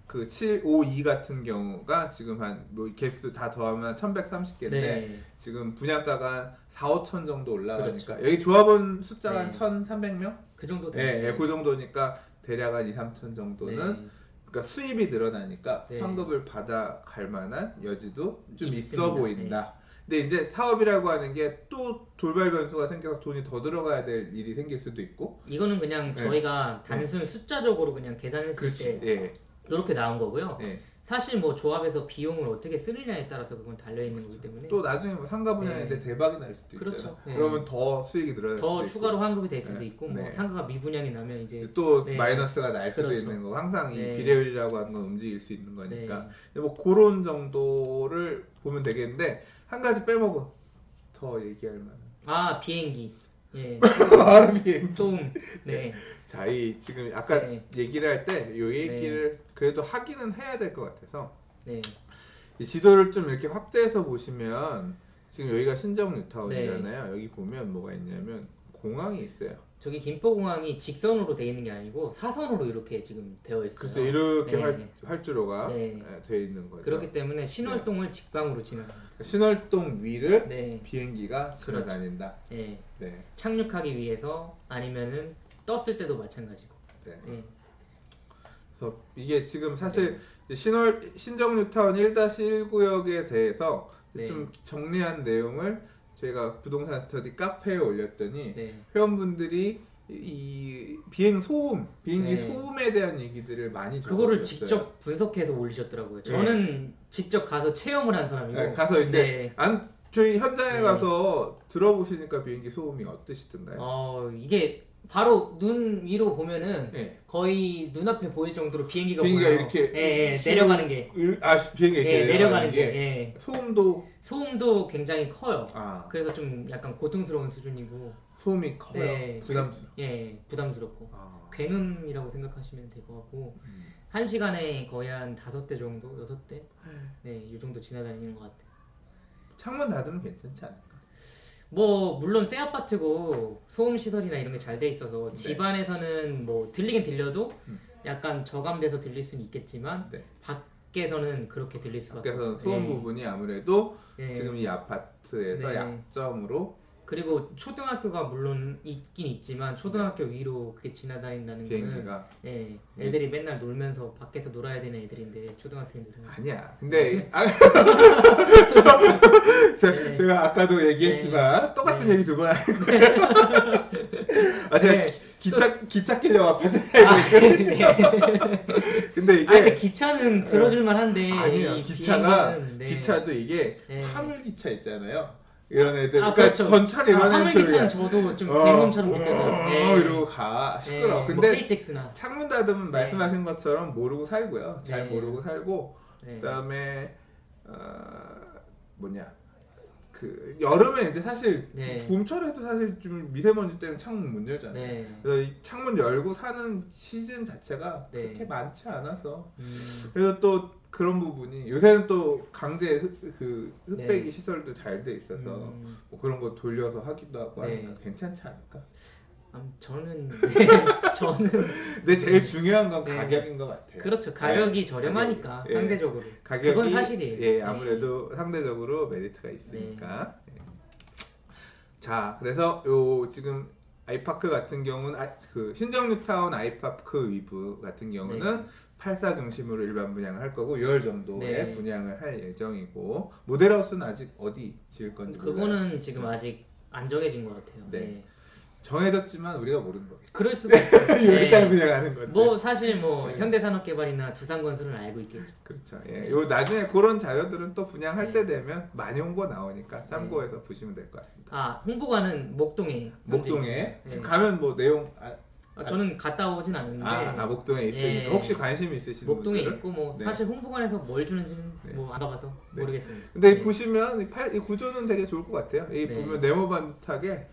A: 그 7, 5, 2 같은 경우가 지금 한 뭐 개수 다 더하면 1130개인데 지금 분양가가 4, 5천 정도 올라가니까 그렇죠. 여기 조합원 숫자가 한 1,300명?
B: 그 정도
A: 되네요. 그 정도니까 대략 한 2, 3천 정도는 그러니까 수입이 늘어나니까 환급을 받아갈 만한 여지도 좀 있어 보인다. 근데 이제 사업이라고 하는 게 또 돌발 변수가 생겨서 돈이 더 들어가야 될 일이 생길 수도 있고
B: 이거는 그냥 저희가 단순 숫자적으로 그냥 계산했을 때 이렇게 나온 거고요. 사실 뭐 조합에서 비용을 어떻게 쓰느냐에 따라서 그건 달려있는 거기 때문에
A: 또 나중에 뭐 상가 분양인데 대박이 날 수도 있잖아요. 그러면 더 수익이 늘어날 수도 있고
B: 더 추가로 환급이 될 수도 있고 뭐 상가가 미분양이 나면 이제
A: 또 마이너스가 날 수도 있는 거고 항상 이 비례율이라고 하는 건 움직일 수 있는 거니까 뭐 그런 정도를 보면 되겠는데 한 가지 빼먹은 더 얘기할 만한
B: 비행기
A: 비행기
B: 소음
A: 자, 이 지금 아까 얘기를 할 때 이 얘기를 그래도 하기는 해야 될 것 같아서 이 지도를 좀 이렇게 확대해서 보시면 지금 여기가 신정 뉴타운이잖아요. 여기 보면 뭐가 있냐면 공항이 있어요.
B: 저기 김포공항이 직선으로 되어 있는 게 아니고 사선으로 이렇게 지금 되어 있어요.
A: 그렇죠. 이렇게 활주로가 되어 있는 거죠.
B: 그렇기 때문에 신월동을 직방으로 지나갑니다.
A: 신월동 위를 비행기가 지나다닌다.
B: 착륙하기 위해서 아니면은 떴을 때도 마찬가지고.
A: 그래서 이게 지금 사실 신정 뉴타운 1-1구역에 대해서 좀 정리한 내용을 저희가 부동산 스터디 카페에 올렸더니 회원분들이 이 비행기 소음에 대한 얘기들을 많이 적어주셨어요.
B: 그거를 직접 분석해서 올리셨더라고요. 저는 직접 가서 체험을 한 사람이고
A: 가서 이제 저희 현장에 가서 들어보시니까 비행기 소음이 어떠시던가요?
B: 이게 바로 눈 위로 보면은 거의 눈앞에 보일 정도로 비행기가 보여요.
A: 이렇게
B: 내려가는 게
A: 비행기가 이렇게
B: 내려가는 게
A: 소음도
B: 굉장히 커요. 그래서 좀 약간 고통스러운 수준이고
A: 소음이 커요.
B: 부담스럽고 굉음이라고 생각하시면 될 것 같고 1시간에 거의 한 5대 정도, 6대 이 정도 지나다니는 것 같아요.
A: 창문 닫으면 괜찮지 않을까?
B: 뭐 물론 새 아파트고 소음 시설이나 이런 게 잘 돼 있어서 집안에서는 뭐 들리긴 들려도 약간 저감돼서 들릴 수는 있겠지만 밖에서는 그렇게 들릴 수밖에 없어요.
A: 밖에서 소음 부분이 아무래도 지금 이 아파트에서 약점으로
B: 그리고 초등학교가 물론 있긴 있지만 초등학교 위로 그게 지나다닌다는
A: 비행기가
B: 거는 애들이 맨날 놀면서 밖에서 놀아야 되는 애들인데 초등학생들은
A: 아니야. 근데 제가 아까도 얘기했지만 똑같은 얘기 두 번 하는 거예요. 제가 기차 끼려고 아파트 근데 이게
B: 기차는 들어줄만 한데
A: 아니에요. 기차도 이게 화물 기차 있잖아요. 이런 애들, 그러니까
B: 그렇죠.
A: 전철 이런 애들
B: 화물기차는 저도 좀 대문처럼 느껴져요.
A: 이러고 가 시끄러. 근데
B: KTX나
A: 창문 닫으면 말씀하신 것처럼 모르고 살고요. 잘 모르고 살고 그다음에 그 여름에 이제 사실 봄철에도 사실 좀 미세먼지 때문에 창문 못 열잖아요. 그래서 이 창문 열고 사는 시즌 자체가 그렇게 많지 않아서 그래서 또 그런 부분이 요새는 또 강제 흑배기 시설도 잘 돼 있어서 뭐 그런 거 돌려서 하기도 하고 하니까 괜찮지 않을까?
B: 저는
A: 근데 제일 중요한 건 가격인 것 같아요.
B: 그렇죠. 가격이 저렴하니까 상대적으로 가격이 그건 사실이에요.
A: 아무래도 상대적으로 메리트가 있으니까. 자, 그래서 지금 아이파크 같은 경우는 그 신정 뉴타운 아이파크 위브 같은 경우는 84 중심으로 일반 분양을 할 거고 6월 정도에 분양을 할 예정이고 모델하우스는 아직 어디 지을 건지
B: 그거는 몰라요. 지금 아직 안 정해진 것 같아요.
A: 정해졌지만 우리가 모르는 거겠죠.
B: 그럴 수도 있어요.
A: 일단 그냥 하는 건데.
B: 뭐 사실 뭐 현대산업개발이나 두산건설은 알고 있겠죠.
A: 그렇죠. 예. 요 나중에 그런 자료들은 또 분양할 때 되면 많이 홍보 나오니까 참고해서 보시면 될 것 같습니다.
B: 아, 홍보관은 목동에.
A: 목동에 지금 가면 뭐 내용
B: 저는 갔다 오진 않는데.
A: 목동에 있으니까 혹시 관심 있으시는
B: 목동에
A: 분들은?
B: 있고 뭐 사실 홍보관에서 뭘 주는지는 뭐 안 가봐서 모르겠습니다.
A: 근데 보시면 이 구조는 되게 좋을 것 같아요. 이 보면 네모 반듯하게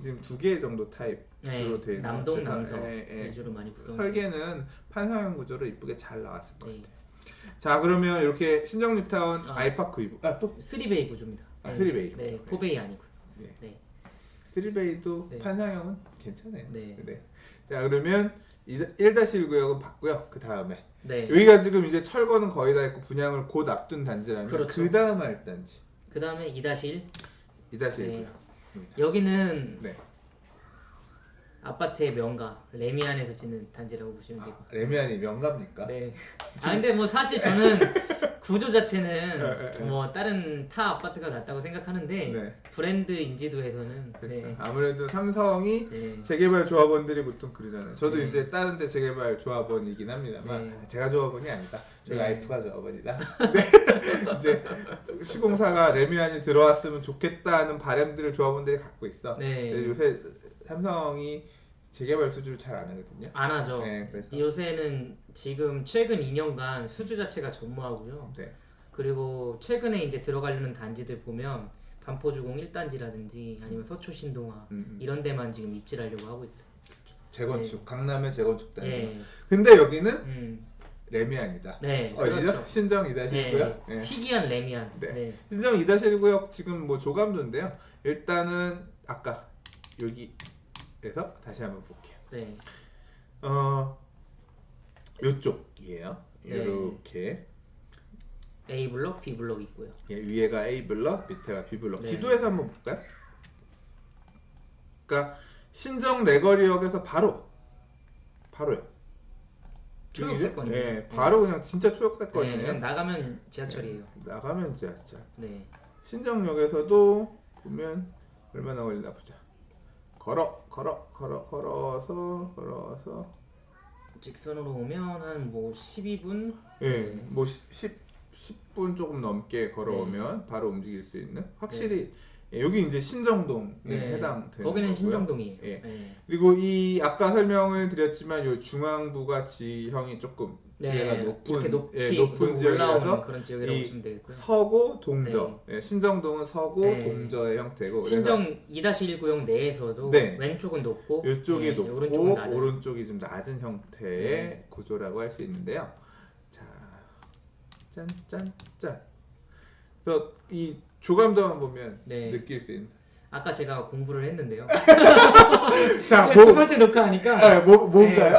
A: 지금 2개 정도 타입 주로 되어 있는
B: 남동 남서 위주로 많이 구성.
A: 설계는 판상형 구조로 이쁘게 잘 나왔을 것 같아요. 자, 그러면 이렇게 신정 뉴타운 아이파크 이브 또
B: 3베이 구조입니다.
A: 3베이.
B: 네, 4베이 아니고요.
A: 네. 3베이도 판상형은 괜찮아요. 네. 자, 그러면 1-1구역은 봤고요. 그 다음에 여기가 지금 이제 철거는 거의 다 했고 분양을 곧 앞둔 단지라면
B: 그렇죠.
A: 그 다음 할 단지.
B: 그 다음에 2-1.
A: 2-1구역.
B: 여기는 아파트의 명가 레미안에서 짓는 단지라고 보시면 되고.
A: 레미안이 명가입니까?
B: 네. 근데 뭐 사실 저는 구조 자체는 뭐 다른 타 아파트가 낫다고 생각하는데 브랜드 인지도에서는
A: 그렇죠. 아무래도 삼성이 재개발 조합원들이 보통 그러잖아요. 저도 이제 다른 데 재개발 조합원이긴 합니다만 제가 조합원이 아니다. 저희 와이프가 조합원이다. 근데 이제 시공사가 레미안이 들어왔으면 좋겠다는 바람들을 조합원들이 갖고 있어. 근데 요새 삼성이 재개발 수주를 잘 안 하거든요.
B: 안 하죠. 요새는 지금 최근 2년간 수주 자체가 전무하고요. 그리고 최근에 이제 들어가려는 단지들 보면 반포주공 1단지라든지 아니면 서초신동화 이런 데만 지금 입지하려고 하고 있어요.
A: 재건축, 강남의 재건축 단지. 근데 여기는 레미안이다.
B: 그렇죠.
A: 신정 2-1구역.
B: 희귀한 레미안.
A: 신정 2-1구역 지금 뭐 조감도인데요. 일단은 아까 여기에서 다시 한번 볼게요. 요쪽이에요. 이렇게
B: A 블럭, B 블럭 있고요.
A: 위에가 A 블럭, 밑에가 B 블럭. 지도에서 한번 볼까요? 그러니까 신정 내거리역에서 바로요.
B: 초역세권이에요.
A: 바로 그냥 진짜 초역세권이에요.
B: 그냥 나가면 지하철이에요.
A: 나가면 지하철. 신정역에서도 보면 얼마나 걸리나 보자. 걸어서
B: 직선으로 오면 한 뭐 12분?
A: 뭐 10분 조금 넘게 걸어오면 바로 움직일 수 있는 확실히 여기 이제 신정동에 해당되는
B: 거기는
A: 거고요.
B: 신정동이에요.
A: 그리고 이 아까 설명을 드렸지만 요 중앙부가 지형이 조금 지대가 높은 지역이라서
B: 그런 지역이라고 보시면 되겠고요.
A: 서고 동저. 신정동은 서고 동저의 형태고.
B: 신정 2-1구역 내에서도 왼쪽은 높고
A: 이쪽이 높고 오른쪽이 좀 낮은 형태의 구조라고 할 수 있는데요. 자, 짠. 그래서 이 조감도만 보면 느낄 수 있는.
B: 아까 제가 공부를 했는데요.
A: 자,
B: 두 번째 녹화하니까.
A: 뭔가요?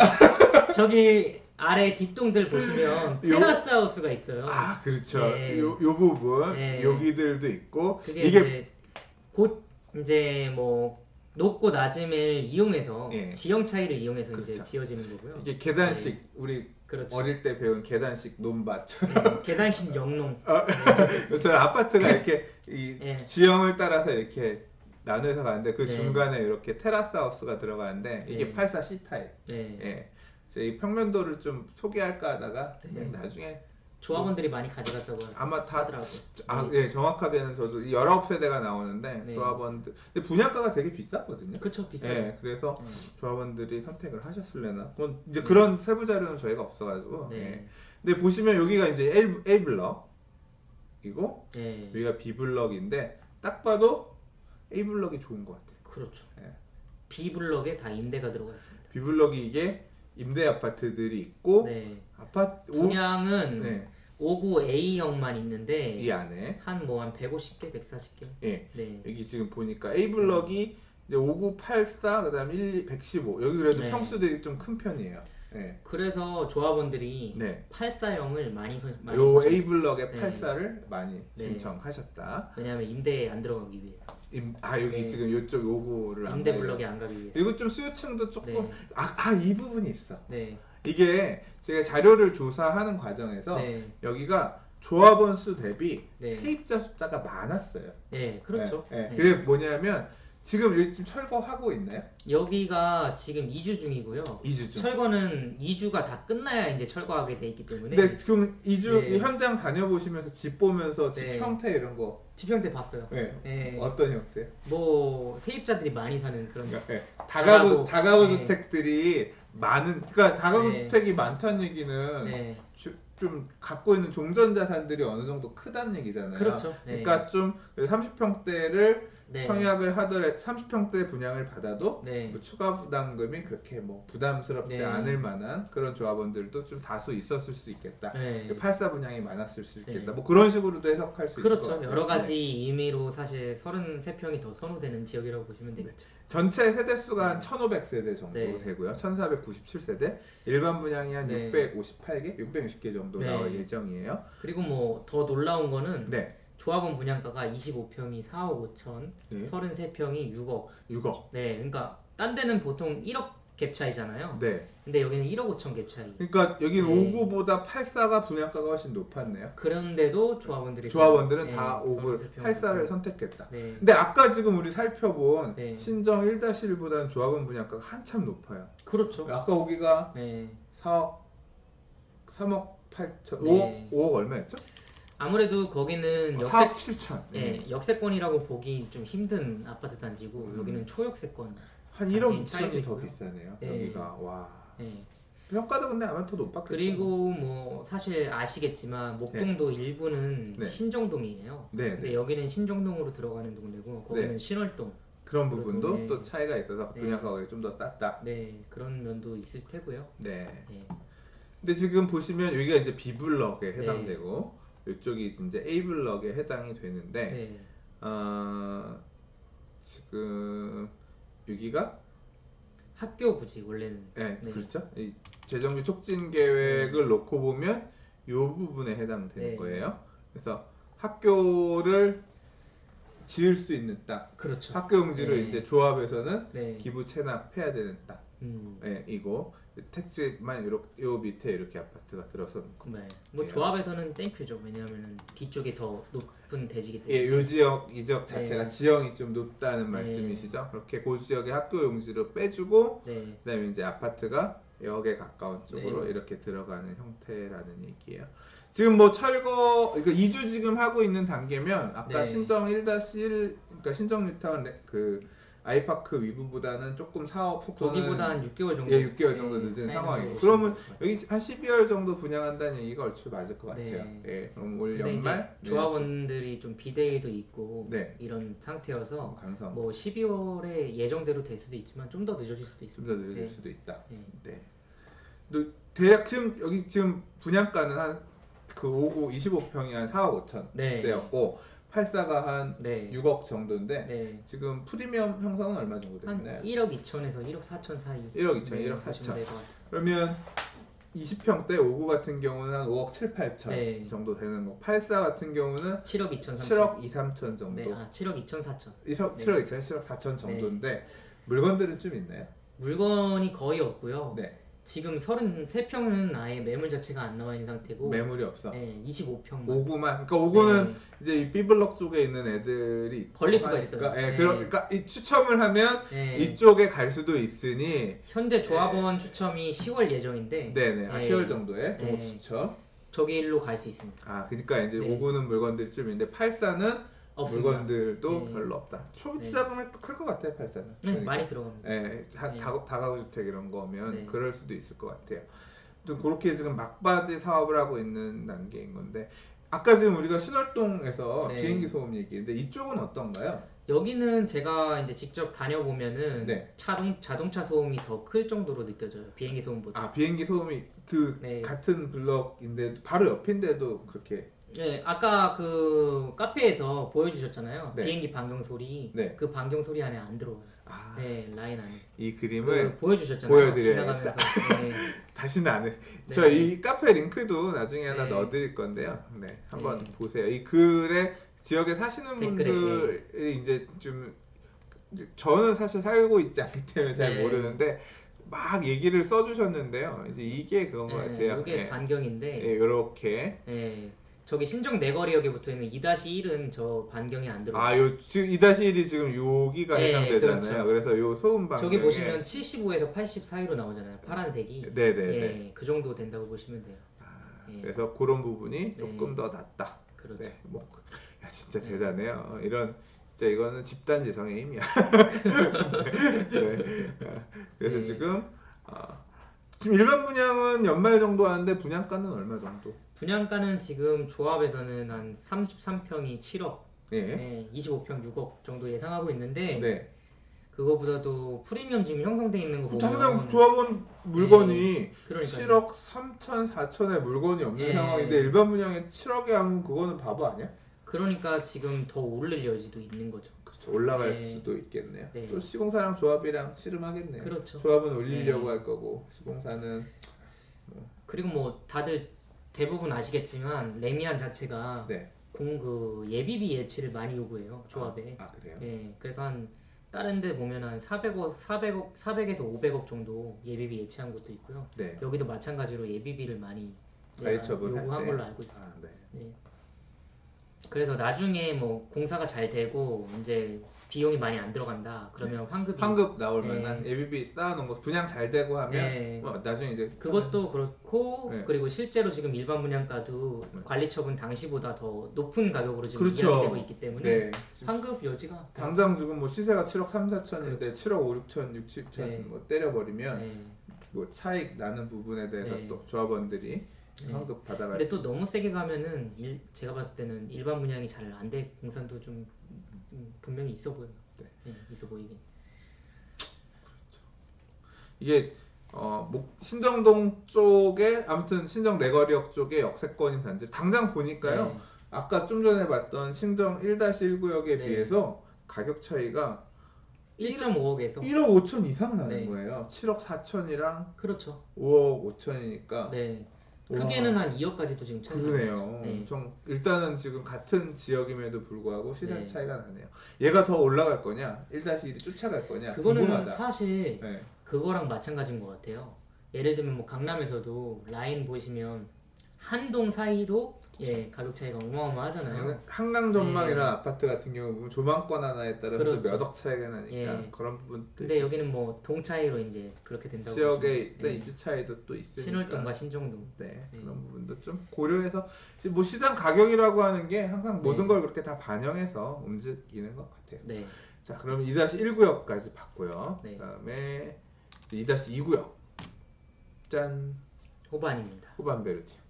B: 저기 아래 뒷동들 보시면 테라스 하우스가 있어요.
A: 그렇죠. 요 부분 여기들도 있고
B: 그게 이게 곧 이제 뭐 높고 낮음을 이용해서 지형 차이를 이용해서 이제 지어지는 거고요.
A: 이게 계단식 우리 어릴 때 배운 계단식 논밭처럼
B: 계단식 영농.
A: 요새 아파트가 이렇게 이 지형을 따라서 이렇게 나눠서 가는데 그 중간에 이렇게 테라스 하우스가 들어가는데 이게 84C 타입. 이 평면도를 좀 소개할까 하다가 나중에
B: 조합원들이 많이 가져갔다고
A: 아마 다
B: 하더라고요.
A: 정확하게는 저도 19세대가 나오는데 조합원들 근데 분양가가 되게 비쌌거든요.
B: 그렇죠, 비싸요.
A: 그래서 조합원들이 선택을 하셨을래나 이제 그런 세부 자료는 저희가 없어가지고 근데 보시면 여기가 이제 A 블럭이고 여기가 B 블럭인데 딱 봐도 A 블럭이 좋은 것 같아요.
B: 그렇죠. B 블럭에 다 임대가 들어가 있습니다.
A: B 블럭이 이게 임대 아파트들이 있고 아파트
B: 분양은 5구 A형만 있는데
A: 이 안에
B: 한 150개, 140개.
A: 여기 지금 보니까 A 블럭이 이제 59, 84, 그다음 12, 115 여기 그래도 평수들이 좀 큰 편이에요.
B: 그래서 조합원들이 84형을 많이
A: 요 A 블럭의 84를 많이 신청하셨다.
B: 왜냐하면 임대에 안 들어가기 위해서.
A: 여기 지금 이쪽 요구를
B: 임대 블럭에 안 가기 위해서.
A: 그리고 좀 수요층도 조금 이 부분이 있어.
B: 네.
A: 이게 제가 자료를 조사하는 과정에서 여기가 조합원 수 대비 세입자 숫자가 많았어요.
B: 네, 그렇죠.
A: 그게 뭐냐면 지금 요즘 철거하고 있나요?
B: 여기가 지금 2주 중이고요.
A: 2주 중.
B: 철거는 2주가 다 끝나야 이제 철거하게 돼 있기 때문에.
A: 네, 지금 2주 현장 다녀보시면서 집 보면서 집 형태 이런 거.
B: 집 형태 봤어요.
A: 네. 어떤 형태?
B: 뭐 세입자들이 많이 사는 그런.
A: 다가구 주택들이 많은, 그러니까 다가구 주택이 많다는 얘기는 좀 갖고 있는 종전 자산들이 어느 정도 크다는 얘기잖아요.
B: 그렇죠.
A: 그러니까 좀 30평대를 청약을 하더라도 30평대 분양을 받아도 뭐 추가 부담금이 그렇게 뭐 부담스럽지 않을 만한 그런 조합원들도 좀 다수 있었을 수 있겠다. 84 분양이 많았을 수 있겠다. 뭐 그런 식으로도 해석할 수 있을 것 같아요.
B: 그렇죠. 여러 가지 의미로 사실 33평이 더 선호되는 지역이라고 보시면 되겠죠.
A: 전체 세대수가 한 1500세대 정도 되고요. 1497세대. 일반 분양이 한 658개, 660개 정도 나올 예정이에요.
B: 그리고 뭐 더 놀라운 거는 조합원 분양가가 25평이 4억 5천, 33평이 6억.
A: 6억.
B: 네, 그러니까 딴 데는 보통 1억 갭 차이잖아요.
A: 네.
B: 근데 여기는 1억 5천 갭 차이.
A: 그러니까 여기는 59보다 84가 분양가가 훨씬 높았네요.
B: 그런데도 조합원들은
A: 다 59, 84를 선택했다. 근데 아까 지금 우리 살펴본 신정 1-1보다는 조합원 분양가가 한참 높아요.
B: 그렇죠.
A: 아까 거기가 4억, 3억 8천, 5억 얼마였죠?
B: 아무래도 거기는
A: 4억 7천.
B: 역세권이라고 보기 좀 힘든 아파트 단지고 여기는 초역세권.
A: 한 1억 2천이 더 비싸네요. 여기가. 와. 평가도 근데 아마 더 높았겠죠.
B: 그리고 뭐 사실 아시겠지만 목동도 일부는 신정동이에요. 근데 여기는 신정동으로 들어가는 동네고 거기는 신월동.
A: 그런 부분도 또 차이가 있어서 분양가가 좀 더 쌌다.
B: 그런 면도 있을 테고요.
A: 근데 지금 보시면 여기가 이제 B블럭에 해당되고 이쪽이 이제 A블럭에 해당이 되는데 지금 여기가
B: 학교 부지 원래는.
A: 그렇죠. 이 재정비 촉진 계획을 놓고 보면 이 부분에 해당되는 거예요. 그래서 학교를 지을 수 있는 땅,
B: 그렇죠.
A: 학교 용지를 이제 조합에서는 기부 체납해야 되는 땅, 이고 택지만 요 밑에 이렇게 아파트가 들어서는 거.
B: 뭐 조합에서는 땡큐죠. 왜냐하면 뒤쪽이 더 높은 대지기 때문에.
A: 이 지역 자체가 지형이 좀 높다는 말씀이시죠. 그렇게 그 지역의 학교 용지를 빼주고, 그다음에 이제 아파트가 역에 가까운 쪽으로 이렇게 들어가는 형태라는 얘기예요. 지금 뭐 철거, 그러니까 2주 지금 하고 있는 단계면 아까 신정 1-1, 그러니까 신정 뉴타운 그 아이파크 위부보다는 조금 사업 속도는
B: 거기보다 한 6개월 정도
A: 6개월 정도 늦은 상황이고, 그러면 여기 한 12월 정도 분양한다는 얘기가 얼추 맞을 것 같아요. 그럼 올 연말
B: 조합원들이 좀 비대위도 있고 이런 상태여서 뭐 12월에 예정대로 될 수도 있지만 좀 더 늦어질 수도 있습니다.
A: 좀 더 늦어질 수도 있다. 대략 지금 여기 지금 분양가는 한 그 5구 25평이 한 4억 5천 대였고 84가 한 6억 정도인데 지금 프리미엄 형성은 얼마 정도 됐나요?
B: 한 1억 2천에서 1억 4천 사이.
A: 1억 2천, 1억 4천. 그러면 20평대 5구 같은 경우는 한 5억 7, 8천 정도 되는 거. 84 같은 경우는
B: 7억 2천,
A: 7억 2, 3천 정도.
B: 7억 2천 4천.
A: 7억 2천, 7억 4천 정도인데 물건들은 좀 있나요?
B: 물건이 거의 없고요. 지금 33평은 아예 매물 자체가 안 나와 있는 상태고
A: 매물이 없어.
B: 25평만.
A: 5구만. 그러니까 5구는 이제 이 B블럭 쪽에 있는 애들이
B: 걸릴 수가 있어요.
A: 그러니까 이 추첨을 하면 이쪽에 갈 수도 있으니
B: 현재 조합원 추첨이 10월 예정인데
A: 10월 정도에 동업 추첨.
B: 저기로 갈 수 있습니다.
A: 그러니까 이제 5구는 물건들이 좀 있는데 84는 없습니다. 물건들도 별로 없다. 초자금이 클 것 같아요, 84는.
B: 그러니까. 많이 들어갑니다.
A: 다가구 주택 이런 거면 그럴 수도 있을 것 같아요. 또 그렇게 지금 막바지 사업을 하고 있는 단계인 건데, 아까 지금 우리가 신월동에서 비행기 소음 얘기했는데 이쪽은 어떤가요?
B: 여기는 제가 이제 직접 다녀보면은 자동차 소음이 더 클 정도로 느껴져요. 비행기 소음보다.
A: 비행기 소음이 같은 블럭인데 바로 옆인데도 그렇게.
B: 아까 그 카페에서 보여주셨잖아요. 비행기 반경 소리. 그 반경 소리 안에 안 들어와요. 라인 안에.
A: 이 그림을
B: 보여주셨잖아요.
A: 보여드려야겠다. 다시는 안 해. 저 이 카페 링크도 나중에 하나 넣어드릴 건데요. 한번 보세요. 이 글에 지역에 사시는 분들이 이제 좀, 저는 사실 살고 있지 않기 때문에 잘 모르는데 막 얘기를 써주셨는데요. 이제 이게 그런 것 같아요.
B: 이게 반경인데.
A: 이렇게.
B: 저기 신정 내거리역에 붙어있는 2-1은 저 반경이 안 들어가요.
A: 요 지금 2-1이 지금 여기가
B: 네,
A: 해당되잖아요.
B: 그렇죠.
A: 그래서 요 소음 반경에
B: 저기 보시면 75에서 80 사이로 나오잖아요. 파란색이.
A: 네네네.
B: 그 정도 된다고 보시면 돼요.
A: 그래서 그런 부분이 조금 더 낫다.
B: 그렇죠.
A: 네, 뭐, 야, 진짜 대단해요. 이런 진짜 이거는 집단 지성의 힘이야. 네. 그래서 지금 일반 분양은 연말 정도 하는데 분양가는 얼마 정도?
B: 분양가는 지금 조합에서는 한 33평이 7억, 25평 6억 정도 예상하고 있는데 그거보다도 프리미엄 지금 형성돼 있는 거 보면
A: 당장 조합원 물건이 7억 3천, 4천의 물건이 없는 상황인데 일반 분양에 7억에 하면 그거는 바보 아니야?
B: 그러니까 지금 더 오를 여지도 있는 거죠.
A: 그렇죠. 올라갈 수도 있겠네요. 또 시공사랑 조합이랑 씨름하겠네요.
B: 그렇죠.
A: 조합은 올리려고 할 거고 시공사는
B: 그리고 뭐 다들 대부분 아시겠지만 레미안 자체가 그 예비비 예치를 많이 요구해요. 조합에.
A: 그래요?
B: 그래서 한 다른 데 보면 한 400에서 500억 정도 예비비 예치한 것도 있고요. 여기도 마찬가지로 예비비를 많이 요구한 걸로 알고 있어요. 그래서 나중에 뭐 공사가 잘 되고 이제 비용이 많이 안 들어간다. 그러면
A: 환급 나올 만한 예비비 쌓아놓은 거 분양 잘 되고 하면 나중에 이제
B: 그것도 그렇고 그리고 실제로 지금 일반 분양가도 관리처분 당시보다 더 높은 가격으로 지금 이야기되고 있기 때문에 환급 여지가
A: 당장 지금 뭐 시세가 7억 3, 4천인데 7억 5, 6천, 6, 7천 뭐 때려버리면 뭐 차익 나는 부분에 대해서 또 조합원들이 환급 받아갈.
B: 근데 또 너무 세게 가면은 제가 봤을 때는 일반 분양이 잘 안 될 공산도 좀 분명히 있어 보여요. 있어 보이게.
A: 그렇죠. 이게 신정동 쪽에 아무튼 신정 내거리역 쪽에 역세권인 단지 당장 보니까요. 아까 좀 전에 봤던 신정 1-1구역에 비해서 가격 차이가
B: 1.5억에서
A: 1억 5천 이상 나는 거예요. 7억 4천이랑
B: 그렇죠.
A: 5억 5천이니까
B: 크게는 한 2억까지도 지금 차이가
A: 그러네요. 엄청 일단은 지금 같은 지역임에도 불구하고 시세 차이가 나네요. 얘가 더 올라갈 거냐, 1-1이 쫓아갈 거냐
B: 그거는
A: 궁금하다.
B: 사실 그거랑 마찬가지인 것 같아요. 예를 들면 뭐 강남에서도 라인 보시면 한 동 사이로 가격 차이가 어마어마하잖아요.
A: 한강 전망이나 아파트 같은 경우 보면 조망권 하나에 따라 몇 억 차이가 나니까 그런 부분도.
B: 근데 여기는 뭐 동 차이로 이제 그렇게 된다고.
A: 지역의 입지 차이도 또 있으니까.
B: 신월동과 신정동.
A: 그런 부분도 좀 고려해서 뭐 시장 가격이라고 하는 게 항상 모든 걸 그렇게 다 반영해서 움직이는 것 같아요. 자, 그럼 2-1구역까지 봤고요. 그다음에 2-2구역. 짠.
B: 호반입니다.
A: 호반 베르디.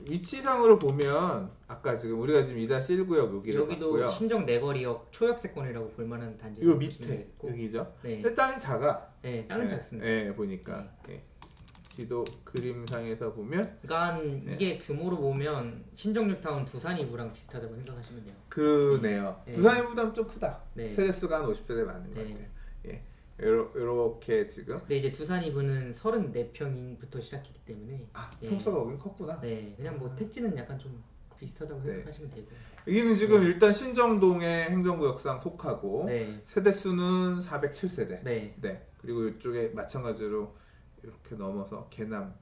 A: 위치상으로 보면 아까 지금 우리가 지금 2-1구역 여기를
B: 여기도
A: 봤고요.
B: 신정 내거리역 초역세권이라고 볼만한 단지.
A: 요 밑에 여기죠. 근데 땅이 작아.
B: 땅은 작습니다.
A: 보니까 지도 그림상에서 보면.
B: 그러니까 이게 규모로 보면 신정뉴타운 두산 이브랑 비슷하다고 생각하시면 돼요.
A: 그러네요. 두산 이브보다는 좀 크다. 세대수가 한 50세대 많은 것 같아요. 이렇게 지금.
B: 근데 이제 두산 이브는 34평부터 시작했기 때문에.
A: 평수가 여긴 컸구나.
B: 그냥 뭐 택지는 약간 좀 비슷하다고 생각하시면 되고.
A: 여기는 지금 일단 신정동의 행정구역상 속하고 세대수는 407세대. 그리고 이쪽에 마찬가지로 이렇게 넘어서 개남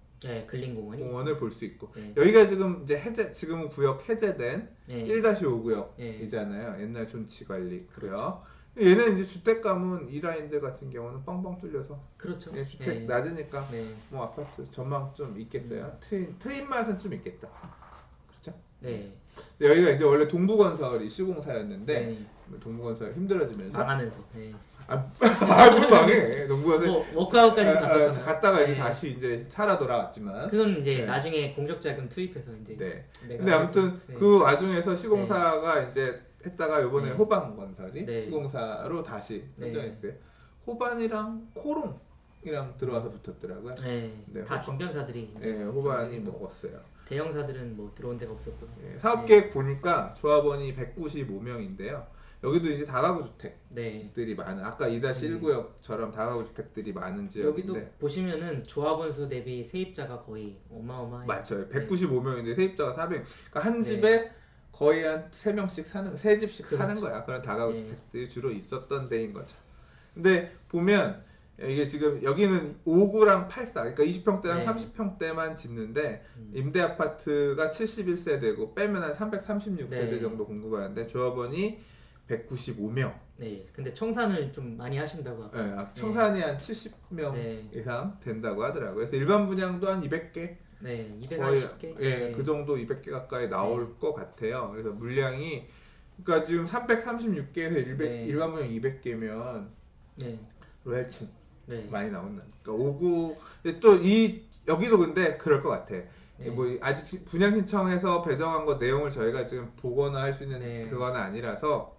B: 근린공원을
A: 볼 수 있고. 여기가 지금 이제 지금 구역 해제된 1-5구역이잖아요. 옛날 존치관리고요. 얘는 이제 주택가면 이 라인들 같은 경우는 뻥뻥 뚫려서 주택 낮으니까 뭐 아파트 전망 좀 있겠어요. 트인 맛은 좀 있겠다. 그렇죠? 여기가 이제 원래 동부건설이 시공사였는데 동부건설 힘들어지면서
B: 망하면서
A: 뭘 망해. 동부건설
B: 워크아웃까지
A: 갔다가 이제 다시 이제 살아 돌아왔지만
B: 그건 이제 나중에 공적자금 투입해서 이제
A: 근데 아무튼 그 와중에서 시공사가 이제 했다가 요번에 호반건설이 시공사로 다시 선정했어요. 호반이랑 코롱이랑 들어와서 붙었더라고요.
B: 다 중견사들이
A: 호반이 먹었어요.
B: 대형사들은 뭐 들어온 데가 없었고.
A: 사업계획 보니까 조합원이 195명인데요. 여기도 이제 다가구 주택들이 많은, 아까 2-1구역처럼 다가구 주택들이 많은 지역인데
B: 여기도 보시면은 조합원 수 대비 세입자가 거의 어마어마해요.
A: 맞죠. 195명인데 세입자가 400. 그러니까 한 집에 거의 한 3명씩 세 집씩 사는 거야. 그런 다가구 주택들이 주로 있었던 데인 거죠. 근데 보면 이게 지금 여기는 5구랑 84, 그러니까 20평대랑 30평대만 짓는데 임대 아파트가 71세대고 빼면 한 336세대 정도 공급하는데 조합원이 195명.
B: 네. 근데 청산을 좀 많이 하신다고 아까.
A: 네, 청산이 한 70명 이상 된다고 하더라고요. 그래서 일반 분양도 한 200개.
B: 네, 240개.
A: 예, 그 정도 200개 가까이 나올 것 같아요. 그래서 물량이 그러니까 지금 336개에서 일반 분양 200개면 로얄층 많이 나온다. 그러니까 5구 또 여기도 근데 그럴 것 같아. 뭐 아직 분양 신청해서 배정한 것 내용을 저희가 지금 보거나 할 수 있는 그건 아니라서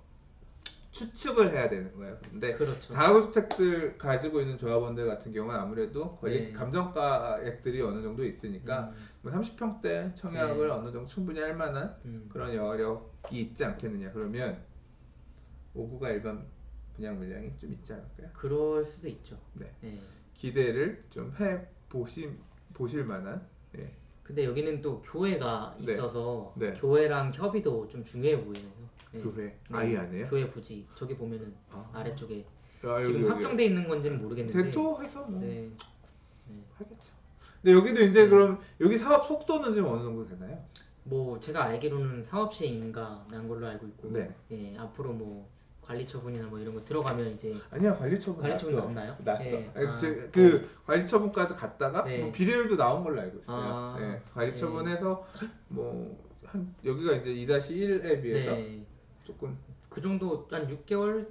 A: 추측을 해야 되는 거예요. 근데
B: 그렇죠.
A: 다가구주택들 가지고 있는 조합원들 같은 경우는 아무래도 거의 감정가액들이 어느 정도 있으니까 30평대 청약을 어느 정도 충분히 할 만한 그런 여력이 있지 않겠느냐. 그러면 5구가 일반 분양 물량이 좀 있지 않을까요?
B: 그럴 수도 있죠.
A: 네. 기대를 좀 보실 만한.
B: 근데 여기는 또 교회가 있어서 교회랑 협의도 좀 중요해 보여요.
A: 교회 아예 안 해요?
B: 교회 부지 저기 보면은 아래쪽에 지금 확정돼 있는 건지는 모르겠는데
A: 대토해서 뭐 하겠죠. 근데 여기도 이제 그럼 여기 사업 속도는 지금 어느 정도 되나요?
B: 뭐 제가 알기로는 사업 시행인가 난 걸로 알고 있고 앞으로 뭐 관리 처분이나 뭐 이런 거 들어가면 이제
A: 아니야 관리 처분
B: 났나요?
A: 났어. 그 관리 처분까지 갔다가 뭐 비례율도 나온 걸로 알고 있어요. 관리 처분해서 뭐 한 여기가 이제 2-1에 비해서 조금
B: 그 정도 한 6개월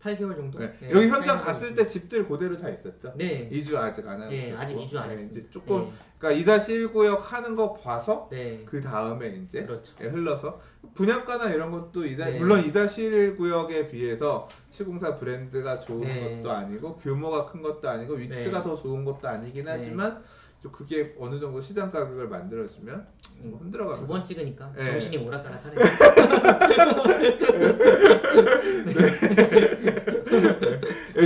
B: 8개월 정도?
A: 여기 현장 갔을 때 집들 그대로 다 있었죠? 이주 아직 안 하고
B: 있었고 아직 이주 안 했어요.
A: 이제 조금 그러니까 2-1구역 하는 거 봐서 그 다음에 이제 흘러서 분양가나 이런 것도 물론 2-1구역에 비해서 시공사 브랜드가 좋은 것도 아니고 규모가 큰 것도 아니고 위치가 더 좋은 것도 아니긴 하지만 그게 어느 정도 시장 가격을 만들어주면 흔들어가면
B: 2번 찍으니까 정신이 오락가락하네.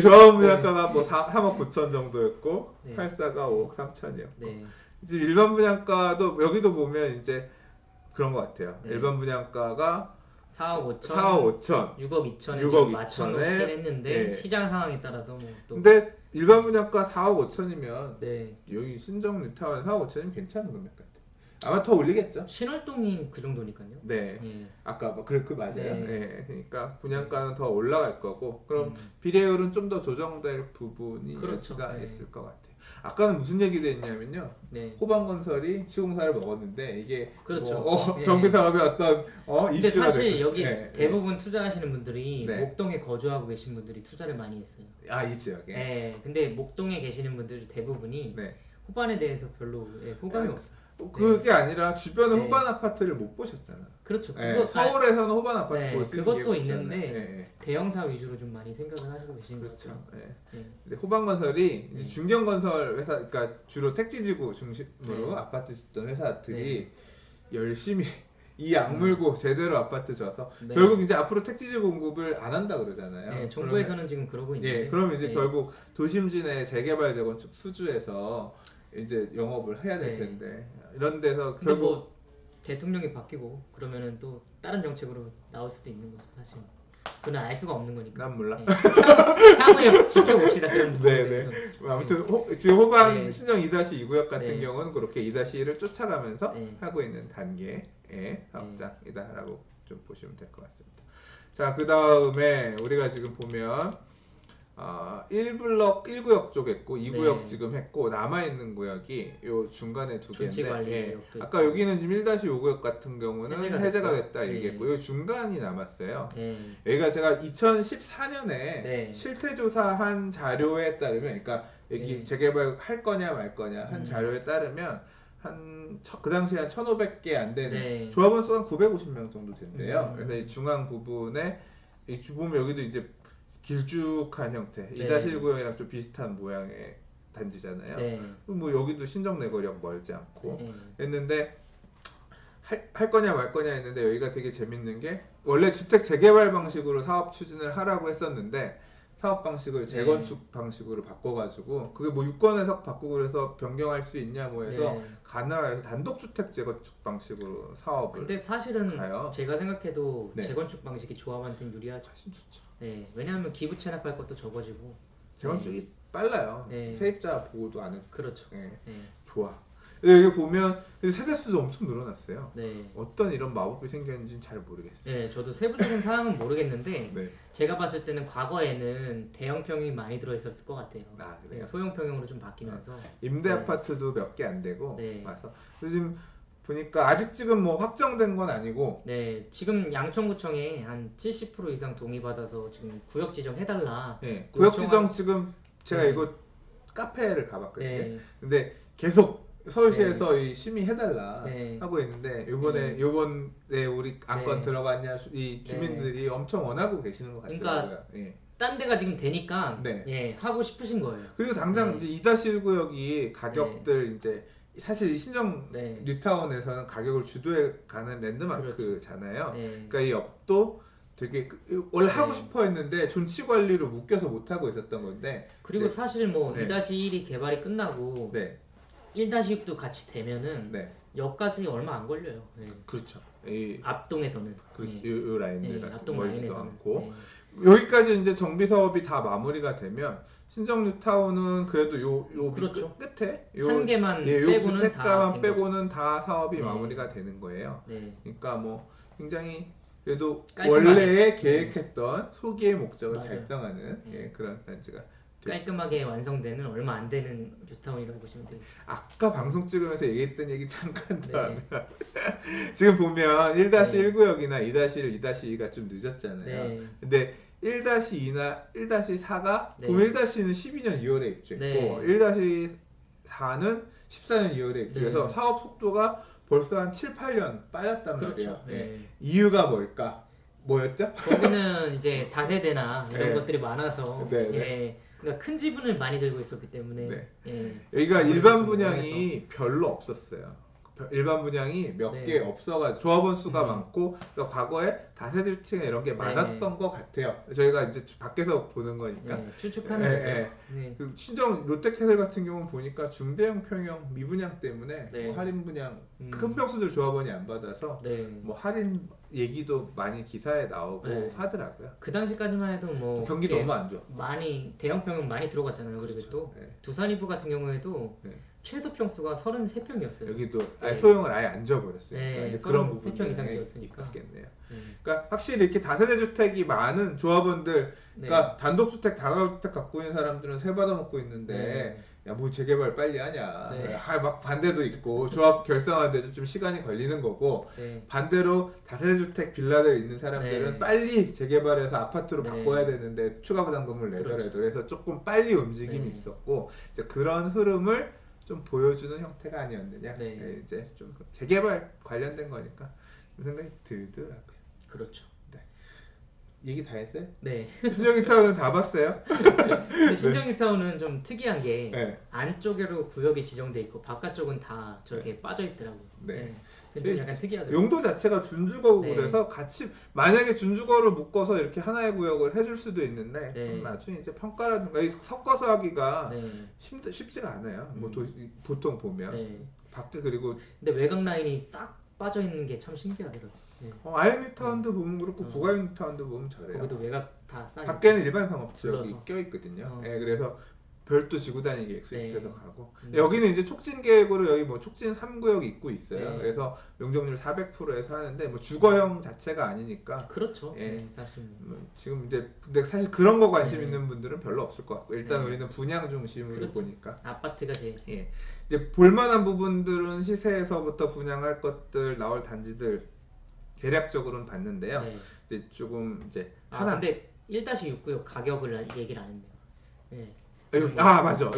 A: 조합원 분양가가 뭐 3억 9천 정도였고 84가 5억 3천이었고 지금 일반 분양가도 여기도 보면 이제 그런 것 같아요. 일반 분양가가
B: 4억
A: 5천
B: 6억 2천에 맞춰놓긴 했는데 시장 상황에 따라서 뭐 또
A: 근데 일반 분양가 4억 5천이면 여기 신정 뉴타운 4억 5천이면 괜찮은 금액 같아. 아마 더 올리겠죠.
B: 신월동이 그 정도니까요.
A: 아까 뭐 그 맞아요. 그러니까 분양가는 더 올라갈 거고 그럼 비례율은 좀 더 조정될 부분이 여지가 있을 것 같아요. 아까는 무슨 얘기도 했냐면요. 호반건설이 시공사를 먹었는데 이게 정비사업의 어떤
B: 근데
A: 이슈가
B: 사실 여기 대부분 투자하시는 분들이 목동에 거주하고 계신 분들이 투자를 많이 했어요.
A: 이 지역에?
B: 근데 목동에 계시는 분들 대부분이 호반에 대해서 별로 호감이 없어요.
A: 그게 아니라 주변에 호반 아파트를 못 보셨잖아.
B: 그렇죠.
A: 서울에서는 호반 아파트 볼 수 있는
B: 그것도 있는데 대형사 위주로 좀 많이 생각을 하시고 계신 것 같아요.
A: 근데 호반건설이 이제 중견건설 회사, 그러니까 주로 택지지구 중심으로 아파트 짓던 회사들이 열심히 이 악물고 제대로 아파트 져서 결국 이제 앞으로 택지지구 공급을 안 한다 그러잖아요.
B: 정부에서는 지금 그러고 있는데.
A: 그러면 이제 결국 도심지내 재개발 재건축 수주에서 이제 영업을 해야 될 텐데 이런 데서
B: 결국 뭐 대통령이 바뀌고 그러면은 또 다른 정책으로 나올 수도 있는 거죠 사실. 그건 알 수가 없는 거니까.
A: 난 몰라.
B: 향후에 지켜봅시다.
A: 아무튼 지금 호반 신정 2-2구역 같은 경우는 그렇게 2-1을 쫓아가면서 하고 있는 단계의 사업장이다라고 좀 보시면 될 것 같습니다. 자, 그 다음에 우리가 지금 보면 1블럭 1구역 쪽 했고 2구역 지금 했고 남아있는 구역이 요 중간에 두 개인데 아까 여기는 지금 1-5구역 같은 경우는 해제가 됐다 얘기했고 요 중간이 남았어요. 여기가 제가 2014년에 실태조사한 자료에 따르면 그러니까 여기 재개발 할 거냐 말 거냐 한 자료에 따르면 그 당시에 한 1,500개 안 되는 조합원 수가 한 950명 정도 된대요. 그래서 이 중앙 부분에 이렇게 보면 여기도 이제 길쭉한 형태, 2-1구역이랑 좀 비슷한 모양의 단지잖아요. 뭐 여기도 신정 내거리하고 멀지 않고 했는데 할 거냐 말 거냐 했는데 여기가 되게 재밌는 게 원래 주택 재개발 방식으로 사업 추진을 하라고 했었는데 사업 방식을 재건축 방식으로 바꿔가지고 그게 뭐 유권 해석 바꾸고 그래서 변경할 수 있냐 뭐 해서 가능해서 단독주택 재건축 방식으로 사업을
B: 근데 사실은
A: 가요.
B: 제가 생각해도 재건축 방식이 조합한테는 유리하죠.
A: 훨씬 좋죠.
B: 왜냐하면 기부 체납할 것도 적어지고
A: 재건축이 빨라요. 세입자 보고도 안 했고.
B: 그렇죠.
A: 좋아. 여기 보면 세대수도 엄청 늘어났어요.
B: 네.
A: 어떤 이런 마법이 생겼는지는 잘 모르겠어요.
B: 네, 저도 세부적인 사항은 모르겠는데 네. 제가 봤을 때는 과거에는 대형 평형이 많이 들어있었을 것 같아요.
A: 아, 그래요?
B: 네, 소형 평형으로 좀 바뀌면서
A: 임대 아파트도 몇 개 안 되고 와서 지금 보니까 아직 지금 뭐 확정된 건 아니고
B: 네, 지금 양천구청에 한 70% 이상 동의받아서 지금 구역 지정 해달라.
A: 네, 구역 지정 지금 제가 이거 카페를 가봤거든요. 근데 계속 서울시에서 이 심의해달라 하고 있는데 요번에 우리 안건 들어갔냐 이 주민들이 엄청 원하고 계시는 것 같더라고요.
B: 그러니까 딴 데가 지금 되니까 하고 싶으신 거예요.
A: 그리고 당장 이제 2-1 구역이 가격들 이제 사실 이 신정 뉴타운에서는 가격을 주도해 가는 랜드마크잖아요. 그러니까 이 업도 되게 원래 하고 싶어 했는데 존치 관리로 묶여서 못 하고 있었던 건데
B: 그리고 사실 뭐 2-1이 개발이 끝나고 1-6도 같이 되면은 역까지 얼마 안 걸려요.
A: 그렇죠.
B: 이 앞동에서는
A: 요 라인들 같은
B: 앞동
A: 멀지도 않고 여기까지 이제 정비 사업이 다 마무리가 되면 신정 뉴타운은 그래도 요
B: 그렇죠.
A: 끝에
B: 한 개만
A: 요
B: 빼고는
A: 주택가만 빼고는 다 사업이 마무리가 되는 거예요. 그러니까 뭐 굉장히 그래도 깔끔하게. 원래 계획했던 소기의 목적을 달성하는 그런 단지가
B: 깔끔하게 완성되는 얼마 안 되는 뉴타운이라고 보시면 돼요.
A: 아까 방송 찍으면서 얘기했던 얘기 잠깐 더 하면 지금 보면 1-1 구역이나 2-1, 2-2가 좀 늦었잖아요. 근데 1-2나 1-4가 보면 1-2는 12년 2월에 입주했고 1-4는 14년 2월에 입주해서 사업 속도가 벌써 한 7-8년 빨랐단 말이에요. 이유가 뭘까? 뭐였죠?
B: 거기는 이제 다세대나 이런 것들이 많아서 그러니까 큰 지분을 많이 들고 있었기 때문에
A: 여기가 일반 분양이 별로 없었어요. 일반 분양이 몇 개 없어가지고 조합원 수가 많고 그러니까 과거에 다세대 주택에 이런 게 많았던 것 같아요. 저희가 이제 밖에서 보는 거니까
B: 추측하는 거예요.
A: 신정 롯데캐슬 같은 경우는 보니까 중대형 평형 미분양 때문에 뭐 할인 분양 큰 평수들 조합원이 안 받아서 뭐 할인 얘기도 많이 기사에 나오고 하더라고요.
B: 그 당시까지만 해도 뭐
A: 경기 너무 안 좋아.
B: 많이 대형 평형 많이 들어갔잖아요. 그리고 또 두산 이브 같은 경우에도 최소 평수가 33평이었어요.
A: 여기도 소형을 아예 안 줘버렸어요. 그러니까 그런
B: 3평
A: 부분이
B: 이상 지었으니까.
A: 있었겠네요. 그러니까 확실히 이렇게 다세대 주택이 많은 조합원들, 그러니까 단독주택, 다가구주택 갖고 있는 사람들은 세 받아먹고 있는데 야 뭐 재개발 빨리 하냐. 막 반대도 있고 조합 결성하는데도 좀 시간이 걸리는 거고 반대로 다세대 주택 빌라들 있는 사람들은 빨리 재개발해서 아파트로 바꿔야 되는데 추가 부담금을 내더라도 그래서 조금 빨리 움직임이 있었고 이제 그런 흐름을 좀 보여주는 형태가 아니었느냐. 이제 좀 재개발 관련된 거니까 생각이 들더라고요.
B: 그렇죠.
A: 얘기 다 했어요?
B: 네.
A: 신정 뉴타운은 다 봤어요?
B: 근데 신정 뉴타운은 좀 특이한 게 안쪽으로 구역이 지정돼 있고 바깥쪽은 다 저렇게 빠져 있더라고요. 좀 약간 특이하더라고요.
A: 용도 자체가 준주거고 그래서 같이 만약에 준주거를 묶어서 이렇게 하나의 구역을 해줄 수도 있는데 나중에 이제 평가라든가 섞어서 하기가 쉽지가 않아요. 뭐 보통 보면 밖에 그리고
B: 근데 외곽 라인이 싹 빠져 있는 게 참 신기하더라고요.
A: 아이언 뉴타운도 보면 그렇고 북아이언 뉴타운도 보면 저래요.
B: 거기도 외곽 다 쌓여
A: 밖에는 일반 상업지역이 껴있거든요. 그래서 별도 지구 단위 계획 수립해서 가고 여기는 이제 촉진 계획으로 여기 뭐 촉진 3구역 입구 있어요. 그래서 용적률 400%에서 하는데 뭐 주거형 자체가 아니니까
B: 그렇죠. 사실
A: 지금 이제 근데 사실 그런 거 관심 있는 분들은 별로 없을 것 같고 일단 우리는 분양 중심으로 보니까
B: 아파트가 제일
A: 이제 볼만한 부분들은 시세에서부터 분양할 것들 나올 단지들 대략적으로는 봤는데요. 이제 조금 이제
B: 근데 1-6구역 가격을 얘기를 안 했네요.
A: 맞아.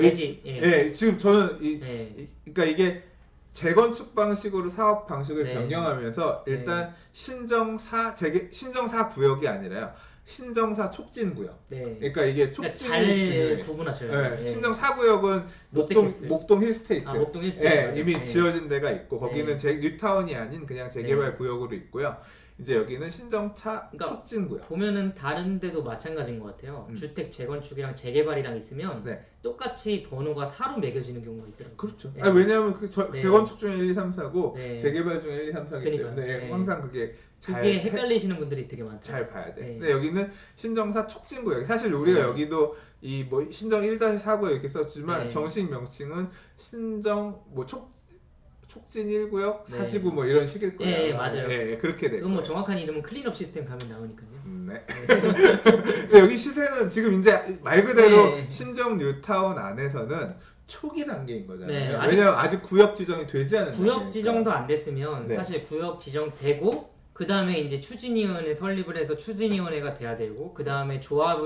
A: 지금 저는 그러니까 이게 재건축 방식으로 사업 방식을 변경하면서 일단 신정사 구역이 아니라요. 신정사 촉진 구역. 그러니까 이게 촉진이
B: 잘 구분하셔야 돼요.
A: 신정사 구역은 목동 힐스테이트.
B: 목동 힐스테이트.
A: 이미 지어진 데가 있고 거기는 뉴타운이 아닌 그냥 재개발 구역으로 있고요. 이제 여기는 신정차 촉진 구역.
B: 보면은 다른 데도 마찬가지인 것 같아요. 주택 재건축이랑 재개발이랑 있으면 똑같이 번호가 4로 매겨지는 경우가 있더라고요.
A: 그렇죠. 왜냐하면 재건축 중에 1, 2, 3, 4고 재개발 중에 1, 2, 3, 4이기 때문에 항상 그게
B: 그게 헷갈리시는 분들이 되게 많죠.
A: 잘 봐야 돼. 근데 여기는 신정사 촉진구역. 사실 우리가 여기도 이 뭐 신정 1-4구역 이렇게 썼지만 정식 명칭은 신정 뭐 촉진 1구역, 사지구 뭐 이런 식일 거예요.
B: 네, 맞아요.
A: 그렇게 될
B: 거예요. 뭐 정확한 이름은 클린업 시스템 가면 나오니까요.
A: 네. 근데 여기 시세는 지금 이제 말 그대로 신정 뉴타운 안에서는 초기 단계인 거잖아요. 왜냐면 아직 구역 지정이 되지 않은
B: 구역 단계니까. 지정도 안 됐으면 사실 구역 지정되고 그 다음에 이제 추진위원회 설립을 해서 추진위원회가 돼야 되고 그 다음에 조합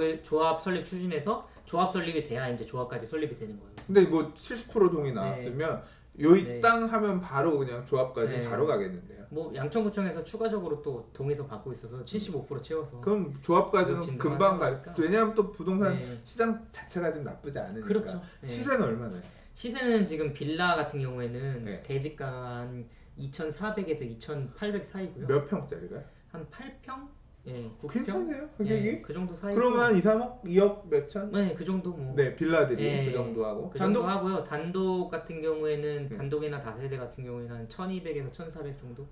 B: 설립 추진해서 조합 설립이 돼야 이제 조합까지 설립이 되는 거예요.
A: 근데 뭐 70% 동이 나왔으면 요이 땅 하면 바로 그냥 조합까지 바로 가겠는데요.
B: 뭐 양천구청에서 추가적으로 또 동에서 받고 있어서 75% 채워서.
A: 그럼 조합까지는 금방 갈. 왜냐하면 또 부동산 시장 자체가 좀 나쁘지 않으니까.
B: 그렇죠.
A: 시세는 얼마나요?
B: 시세는 지금 빌라 같은 경우에는 대지가가 한 2,400에서 2,800 사이고요.
A: 몇 평짜리가요?
B: 한 8평? 예, 9평?
A: 괜찮네요, 가격이.
B: 그 정도 사이.
A: 그러면 한 2, 3억? 2억 몇천?
B: 네, 그 정도 뭐.
A: 네, 빌라들이 그 정도 하고.
B: 그 정도 하고요. 단독 같은 경우에는 단독이나 다세대 같은 경우에는 한 1,200에서 1,400 정도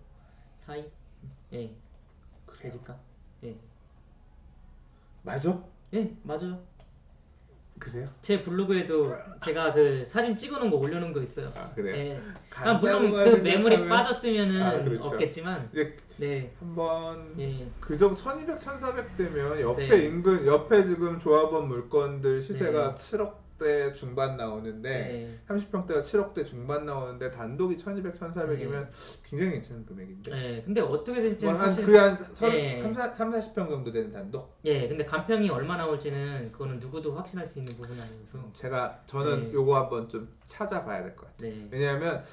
B: 사이. 예. 대지가. 예.
A: 맞아?
B: 예, 맞아요.
A: 그래요?
B: 제 블로그에도 제가 그 사진 찍어놓은 거 올려놓은 거 있어요.
A: 아, 그래요?
B: 예. 물론 그 매물이 빠졌으면은
A: 그렇죠.
B: 없겠지만.
A: 이제 한번 그 정도 1,200, 1,400 되면 옆에 지금 조합원 물건들 시세가 7억대 중반 나오는데 30평대가 7억대 중반 나오는데 단독이 1,200, 1,400이면 굉장히 괜찮은 금액인데.
B: 네. 근데 어떻게 될지
A: 뭐
B: 사실
A: 한 30, 40평 정도 되는 단독?
B: 근데 간평이 얼마 나올지는 그거는 누구도 확신할 수 있는 부분이 아니어서
A: 저는 요거 한번 좀 찾아봐야 될 것 같아요. 왜냐하면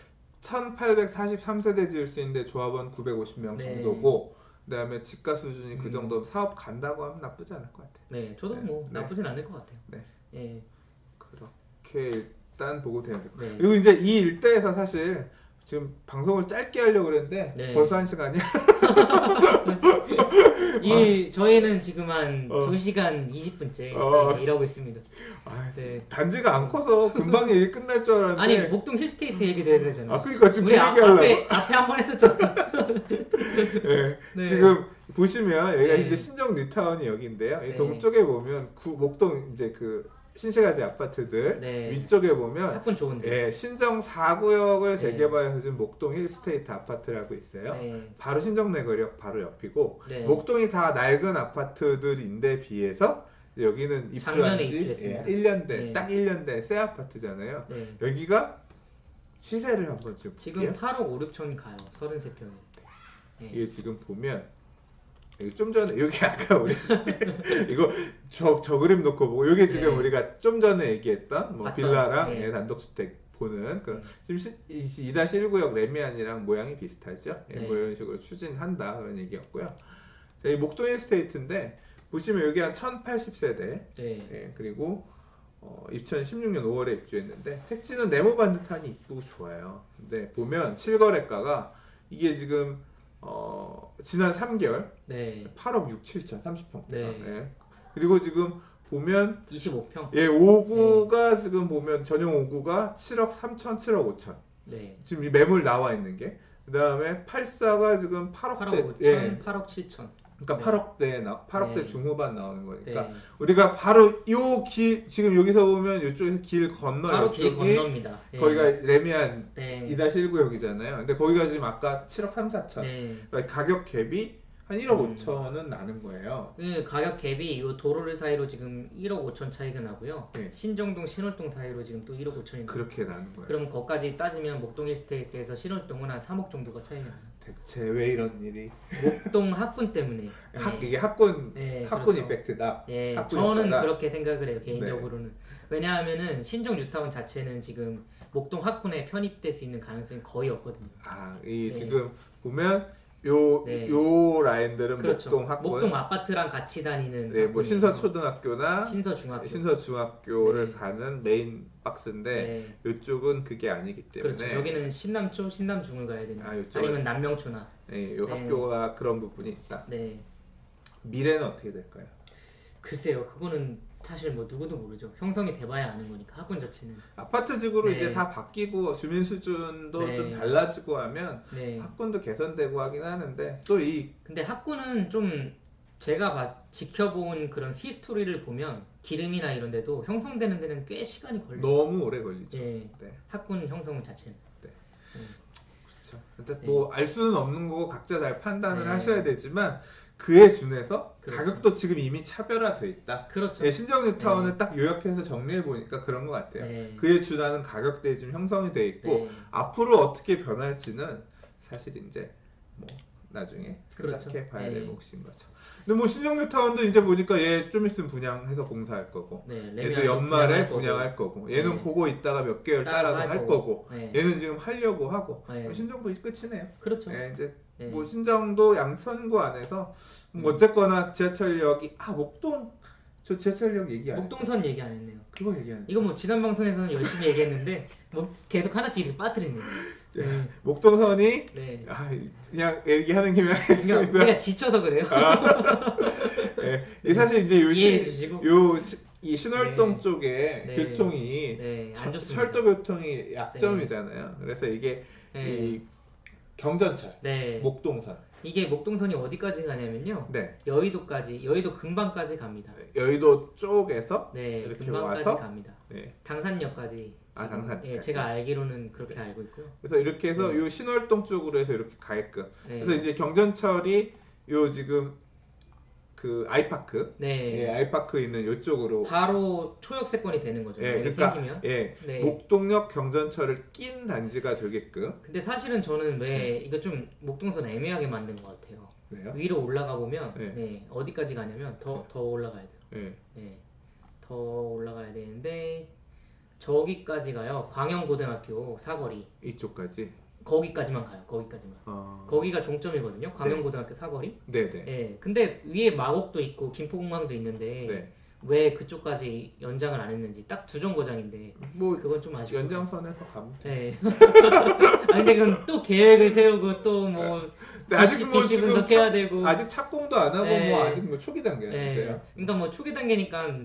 A: 1843세대 지을 수 있는데 조합원 950명 정도고 그다음에 지가 수준이 그 정도 사업 간다고 하면 나쁘지 않을 것 같아요.
B: 네, 저도 뭐 나쁘진 않을 것 같아요.
A: 네. 그렇게 일단 보고 돼야 될 것 같아요. 그리고 이제 이 일대에서 사실 지금 방송을 짧게 하려고 그랬는데 벌써 1시간이야.
B: 저희는 지금 한 2시간 20분째 일하고 있습니다.
A: 단지가 안 커서 금방 얘기 끝날 줄 알았는데.
B: 아니 목동 힐스테이트 얘기도 해야 되잖아요.
A: 그러니까 지금 그 얘기하려고.
B: 앞에 한번 했었잖아.
A: 지금 보시면 여기가 이제 신정 뉴타운이 여기인데요. 이 동쪽에 보면 목동 이제 그 신시가지 아파트들 위쪽에 보면
B: 학군 좋은데.
A: 신정 4구역을 재개발해서 지금 목동 힐스테이트 아파트라고 있어요. 바로 신정내거리역 바로 옆이고 목동이 다 낡은 아파트들인데 비해서 여기는 입주한 지 1년 된, 딱 1년 된 새 아파트잖아요. 여기가 시세를 한번
B: 지금 8억 5, 6천 가요. 33평에.
A: 이게 지금 보면 좀 전에 여기 아까 우리 이거 저 그림 놓고 보고 이게 지금 우리가 좀 전에 얘기했던 뭐 빌라랑 단독주택 보는 그런 지금 2-1구역 레미안이랑 모양이 비슷하죠. 뭐 이런 식으로 추진한다 그런 얘기였고요. 자, 이 목동 에스테이트인데 보시면 여기 한 1,080세대 그리고 2016년 5월에 입주했는데 택지는 네모 반듯하니 이쁘고 좋아요. 근데 보면 실거래가가 이게 지금 지난 3개월 8억 6, 7천 30평대가 그리고 지금 보면
B: 25평
A: 5구가 지금 보면 전용 5구가 7억 3천 7억 5천 지금 이 매물 나와 있는 게 그 다음에 84가 지금 8억대
B: 5천 8억 7천
A: 그러니까 8억대 중후반 나오는 거니까 우리가 바로 지금 여기서 보면 이쪽에서 길 건너
B: 바로 길 건너입니다.
A: 거기가 레미안 2-1구역이잖아요. 근데 거기가 지금 아까 7억 3, 4천 그러니까 가격 갭이 한 1억 5천은 나는 거예요.
B: 가격 갭이 이 도로를 사이로 지금 1억 5천 차이가 나고요. 신정동, 신월동 사이로 지금 또 1억 5천이
A: 그렇게 나는 거예요.
B: 그럼 거기까지 따지면 목동 힐스테이트에서 신월동은 한 3억 정도가 차이가 나요.
A: 대체 왜 이런 일이?
B: 목동 학군 때문에.
A: 이게 학군 그렇죠. 이펙트다.
B: 저는 그렇게 생각을 해요 개인적으로는. 왜냐하면은 신정 뉴타운 자체는 지금 목동 학군에 편입될 수 있는 가능성이 거의 없거든요.
A: 지금 보면 요 라인들은
B: 그렇죠.
A: 목동 학군,
B: 목동 아파트랑 같이 다니는
A: 뭐 신서초등학교나
B: 신서중학교를
A: 가는 메인 박스인데 이쪽은 그게 아니기 때문에
B: 그렇죠. 여기는 신남초, 신남중을 가야 되나 아니면 남명초나
A: 요 학교가 그런 부분이 있다. 미래는 어떻게 될까요?
B: 글쎄요, 그거는 사실 뭐 누구도 모르죠. 형성이 돼봐야 아는 거니까 학군 자체는.
A: 아파트지구로 이제 다 바뀌고 주민 수준도 좀 달라지고 하면 학군도 개선되고 하긴 하는데 또
B: 근데 학군은 좀 제가 지켜본 그런 히스토리를 보면 기름이나 이런 데도 형성되는 데는 꽤 시간이 걸려요.
A: 너무 오래 걸리죠.
B: 학군 형성 자체는.
A: 그렇죠. 근데 뭐 알 수는 없는 거고 각자 잘 판단을 하셔야 되지만 그에 준해서 가격도 지금 이미 차별화돼 있다.
B: 그렇죠.
A: 신정 뉴타운을 딱 요약해서 정리해 보니까 그런 것 같아요. 그에 준하는 가격대에 지금 형성이 돼 있고 앞으로 어떻게 변할지는 사실 이제 뭐 나중에 생각해 봐야 될 몫인 거죠. 근데 뭐 신정 뉴타운도 이제 보니까 얘 좀 있으면 분양해서 공사할 거고, 얘도 연말에 분양할 거고, 얘는 보고 있다가 몇 개월 따라서 할 거고, 얘는 지금 하려고 하고, 신정도 끝이네요.
B: 그렇죠.
A: 이제 뭐 신정도 양천구 안에서 뭐 어쨌거나 지하철역이 목동 저 지하철역 얘기 안
B: 목동선 얘기 안 했네요.
A: 그거 얘기 안 했네요.
B: 이거 뭐 지난 방송에서는 열심히 얘기했는데 뭐 계속 하나씩 이렇게 빠뜨리네요.
A: 목동선이 그냥 얘기하는 김에
B: 우리가 지쳐서 그래요.
A: 사실 이제 이 신월동 쪽에 교통이
B: 안 좋습니다.
A: 철도 교통이 약점이잖아요. 그래서 이게 이 경전철, 목동선.
B: 이게 목동선이 어디까지 가냐면요. 여의도까지, 여의도 근방까지 갑니다.
A: 여의도 쪽에서 이렇게
B: 근방까지
A: 와서
B: 갑니다. 당산역까지.
A: 당산까지.
B: 제가 알기로는 그렇게 알고 있고요.
A: 그래서 이렇게 해서 요 신월동 쪽으로 해서 이렇게 가게끔. 그래서 이제 경전철이 요 지금 그 아이파크, 아이파크 있는 요쪽으로
B: 바로 초역세권이 되는 거죠.
A: 그러니까
B: 생기면.
A: 목동역 경전철을 낀 단지가 되게끔.
B: 근데 사실은 저는 왜 이거 좀 목동선 애매하게 만든 것 같아요.
A: 왜요?
B: 위로 올라가 보면 어디까지 가냐면 더 올라가야 돼요. 더 올라가야 되는데 저기까지 가요. 광영고등학교 사거리.
A: 이쪽까지.
B: 거기까지만 가요. 거기까지만. 거기가 종점이거든요. 광영고등학교 사거리.
A: 네네.
B: 근데 위에 마곡도 있고 김포공항도 있는데 왜 그쪽까지 연장을 안 했는지 딱 두 정거장인데
A: 뭐
B: 그건 좀 아쉽고.
A: 연장선에서 가면 되지.
B: 근데 그럼 또 계획을 세우고 또 뭐
A: 아직 뭐 지금
B: 분석해야 되고
A: 아직 착공도 안 하고 뭐 아직 뭐 초기 단계라면서요.
B: 그러니까 뭐 초기 단계니까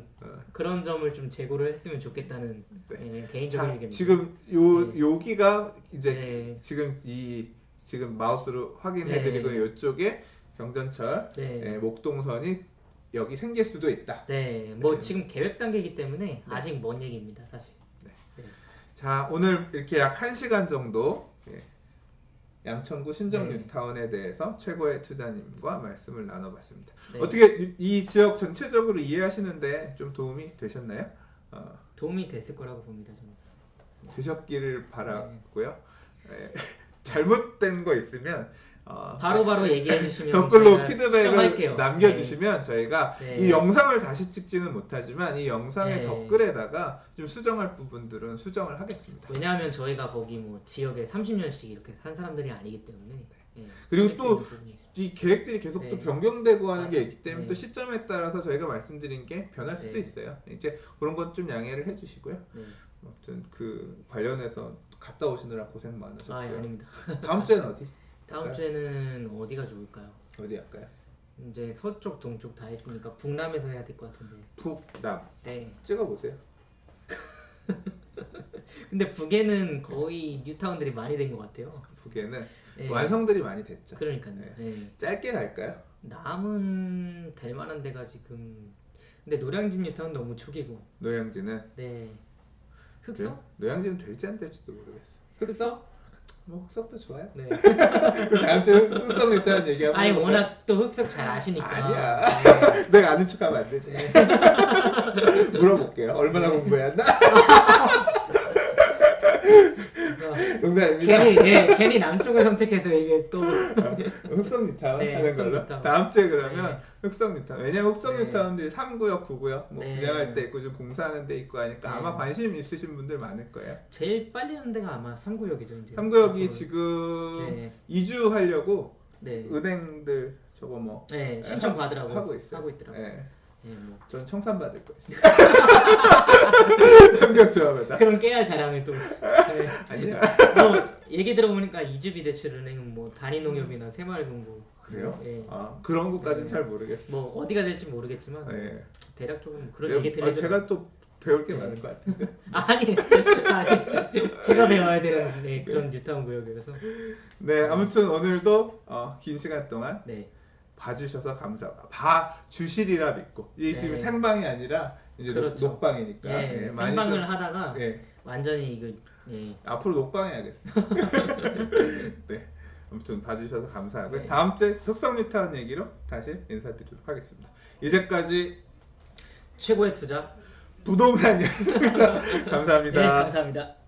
B: 그런 점을 좀 재고를 했으면 좋겠다는 개인적인 의견입니다.
A: 지금 여기가 이제 지금 마우스로 확인해드리고 이쪽에 경전철 목동선이 여기 생길 수도 있다.
B: 뭐 지금 계획 단계이기 때문에 아직 먼 얘기입니다, 사실.
A: 자, 오늘 이렇게 약 1시간 정도 양천구 신정 뉴타운에 대해서 최고의 투자님과 말씀을 나눠봤습니다. 어떻게 이 지역 전체적으로 이해하시는데 좀 도움이 되셨나요?
B: 도움이 됐을 거라고 봅니다, 저는.
A: 되셨기를 바라고요. 잘못된 거 있으면
B: 바로 얘기해 주시면
A: 댓글로 피드백을 남겨주시면 저희가 이 영상을 다시 찍지는 못하지만 이 영상의 댓글에다가 좀 수정할 부분들은 수정을 하겠습니다.
B: 왜냐하면 저희가 거기 뭐 지역에 30년씩 이렇게 산 사람들이 아니기 때문에
A: 그리고 또 이 계획들이 계속 또 변경되고 하는 게 있기 때문에 또 시점에 따라서 저희가 말씀드린 게 변할 수도 있어요. 이제 그런 것 좀 양해를 해주시고요. 아무튼 그 관련해서 갔다 오시느라 고생 많으셨고요.
B: 아닙니다.
A: 다음 주에는 어디?
B: 다음 주에는 어디가 좋을까요?
A: 어디 할까요?
B: 이제 서쪽, 동쪽 다 했으니까 북남에서 해야 될 것 같은데.
A: 북남. 찍어보세요.
B: 근데 북에는 거의 뉴타운들이 많이 된 것 같아요.
A: 북에는 완성들이 많이 됐죠.
B: 그러니까요.
A: 짧게 갈까요?
B: 남은 될 만한 데가 지금. 근데 노량진 뉴타운 너무 초기고.
A: 노량진은?
B: 흑석?
A: 노량진은 될지 안 될지도 모르겠어.
B: 흑석?
A: 뭐 흑석도 좋아요. 다음 주에 흑석 뉴타운 얘기하면.
B: 아니 워낙 또 흑석 잘 아시니까.
A: 아니야. 내가 아는 척하면 안 되지. 물어볼게요. 얼마나 공부해야 한다? 농담입니다.
B: 괜히 남쪽을 선택해서 이게 또
A: 흑석 뉴타운 하는 걸로. 다음 주에 그러면 흑석 뉴타운. 왜냐면 흑석 뉴타운들이 3구역, 9구역 뭐 분양할 때 있고 좀 공사하는 데 있고 하니까 아마 관심 있으신 분들 많을 거예요.
B: 제일 빨리 하는 데가 아마 3구역이죠. 이제
A: 3구역이 지금 이주하려고 은행들 저거 뭐
B: 신청 받으라고
A: 하고 있더라고요. 전 청산 받을 거였어요. 협력 조합에다.
B: 그럼 깨알 자랑을 또.
A: 아니야.
B: 뭐 얘기 들어보니까 이주비대출은행은 뭐 단위농협이나 새마을금고
A: 그래요? 네. 아, 그런 것까지는 잘 모르겠어요.
B: 뭐 어디가 될지 모르겠지만
A: 네.
B: 대략적으로 그런 얘기 들리더라고요.
A: 제가 또 배울 게 많은 것 같은데.
B: 아니, 제가 배워야 되는 그런 뉴타운 구역이라서.
A: 네, 아무튼 오늘도 긴 시간 동안 봐주셔서 감사합니다. 봐주시리라 믿고. 이게 지금 생방이 아니라 이제
B: 그렇죠.
A: 녹방이니까.
B: 생방을 하다가 완전히 이거
A: 앞으로 녹방 해야겠어요. 네. 아무튼 봐주셔서 감사하고요. 다음 주에 흑성 뉴타운 얘기로 다시 인사드리도록 하겠습니다. 이제까지
B: 최고의 투자
A: 부동산이었습니다. 감사합니다.
B: 감사합니다.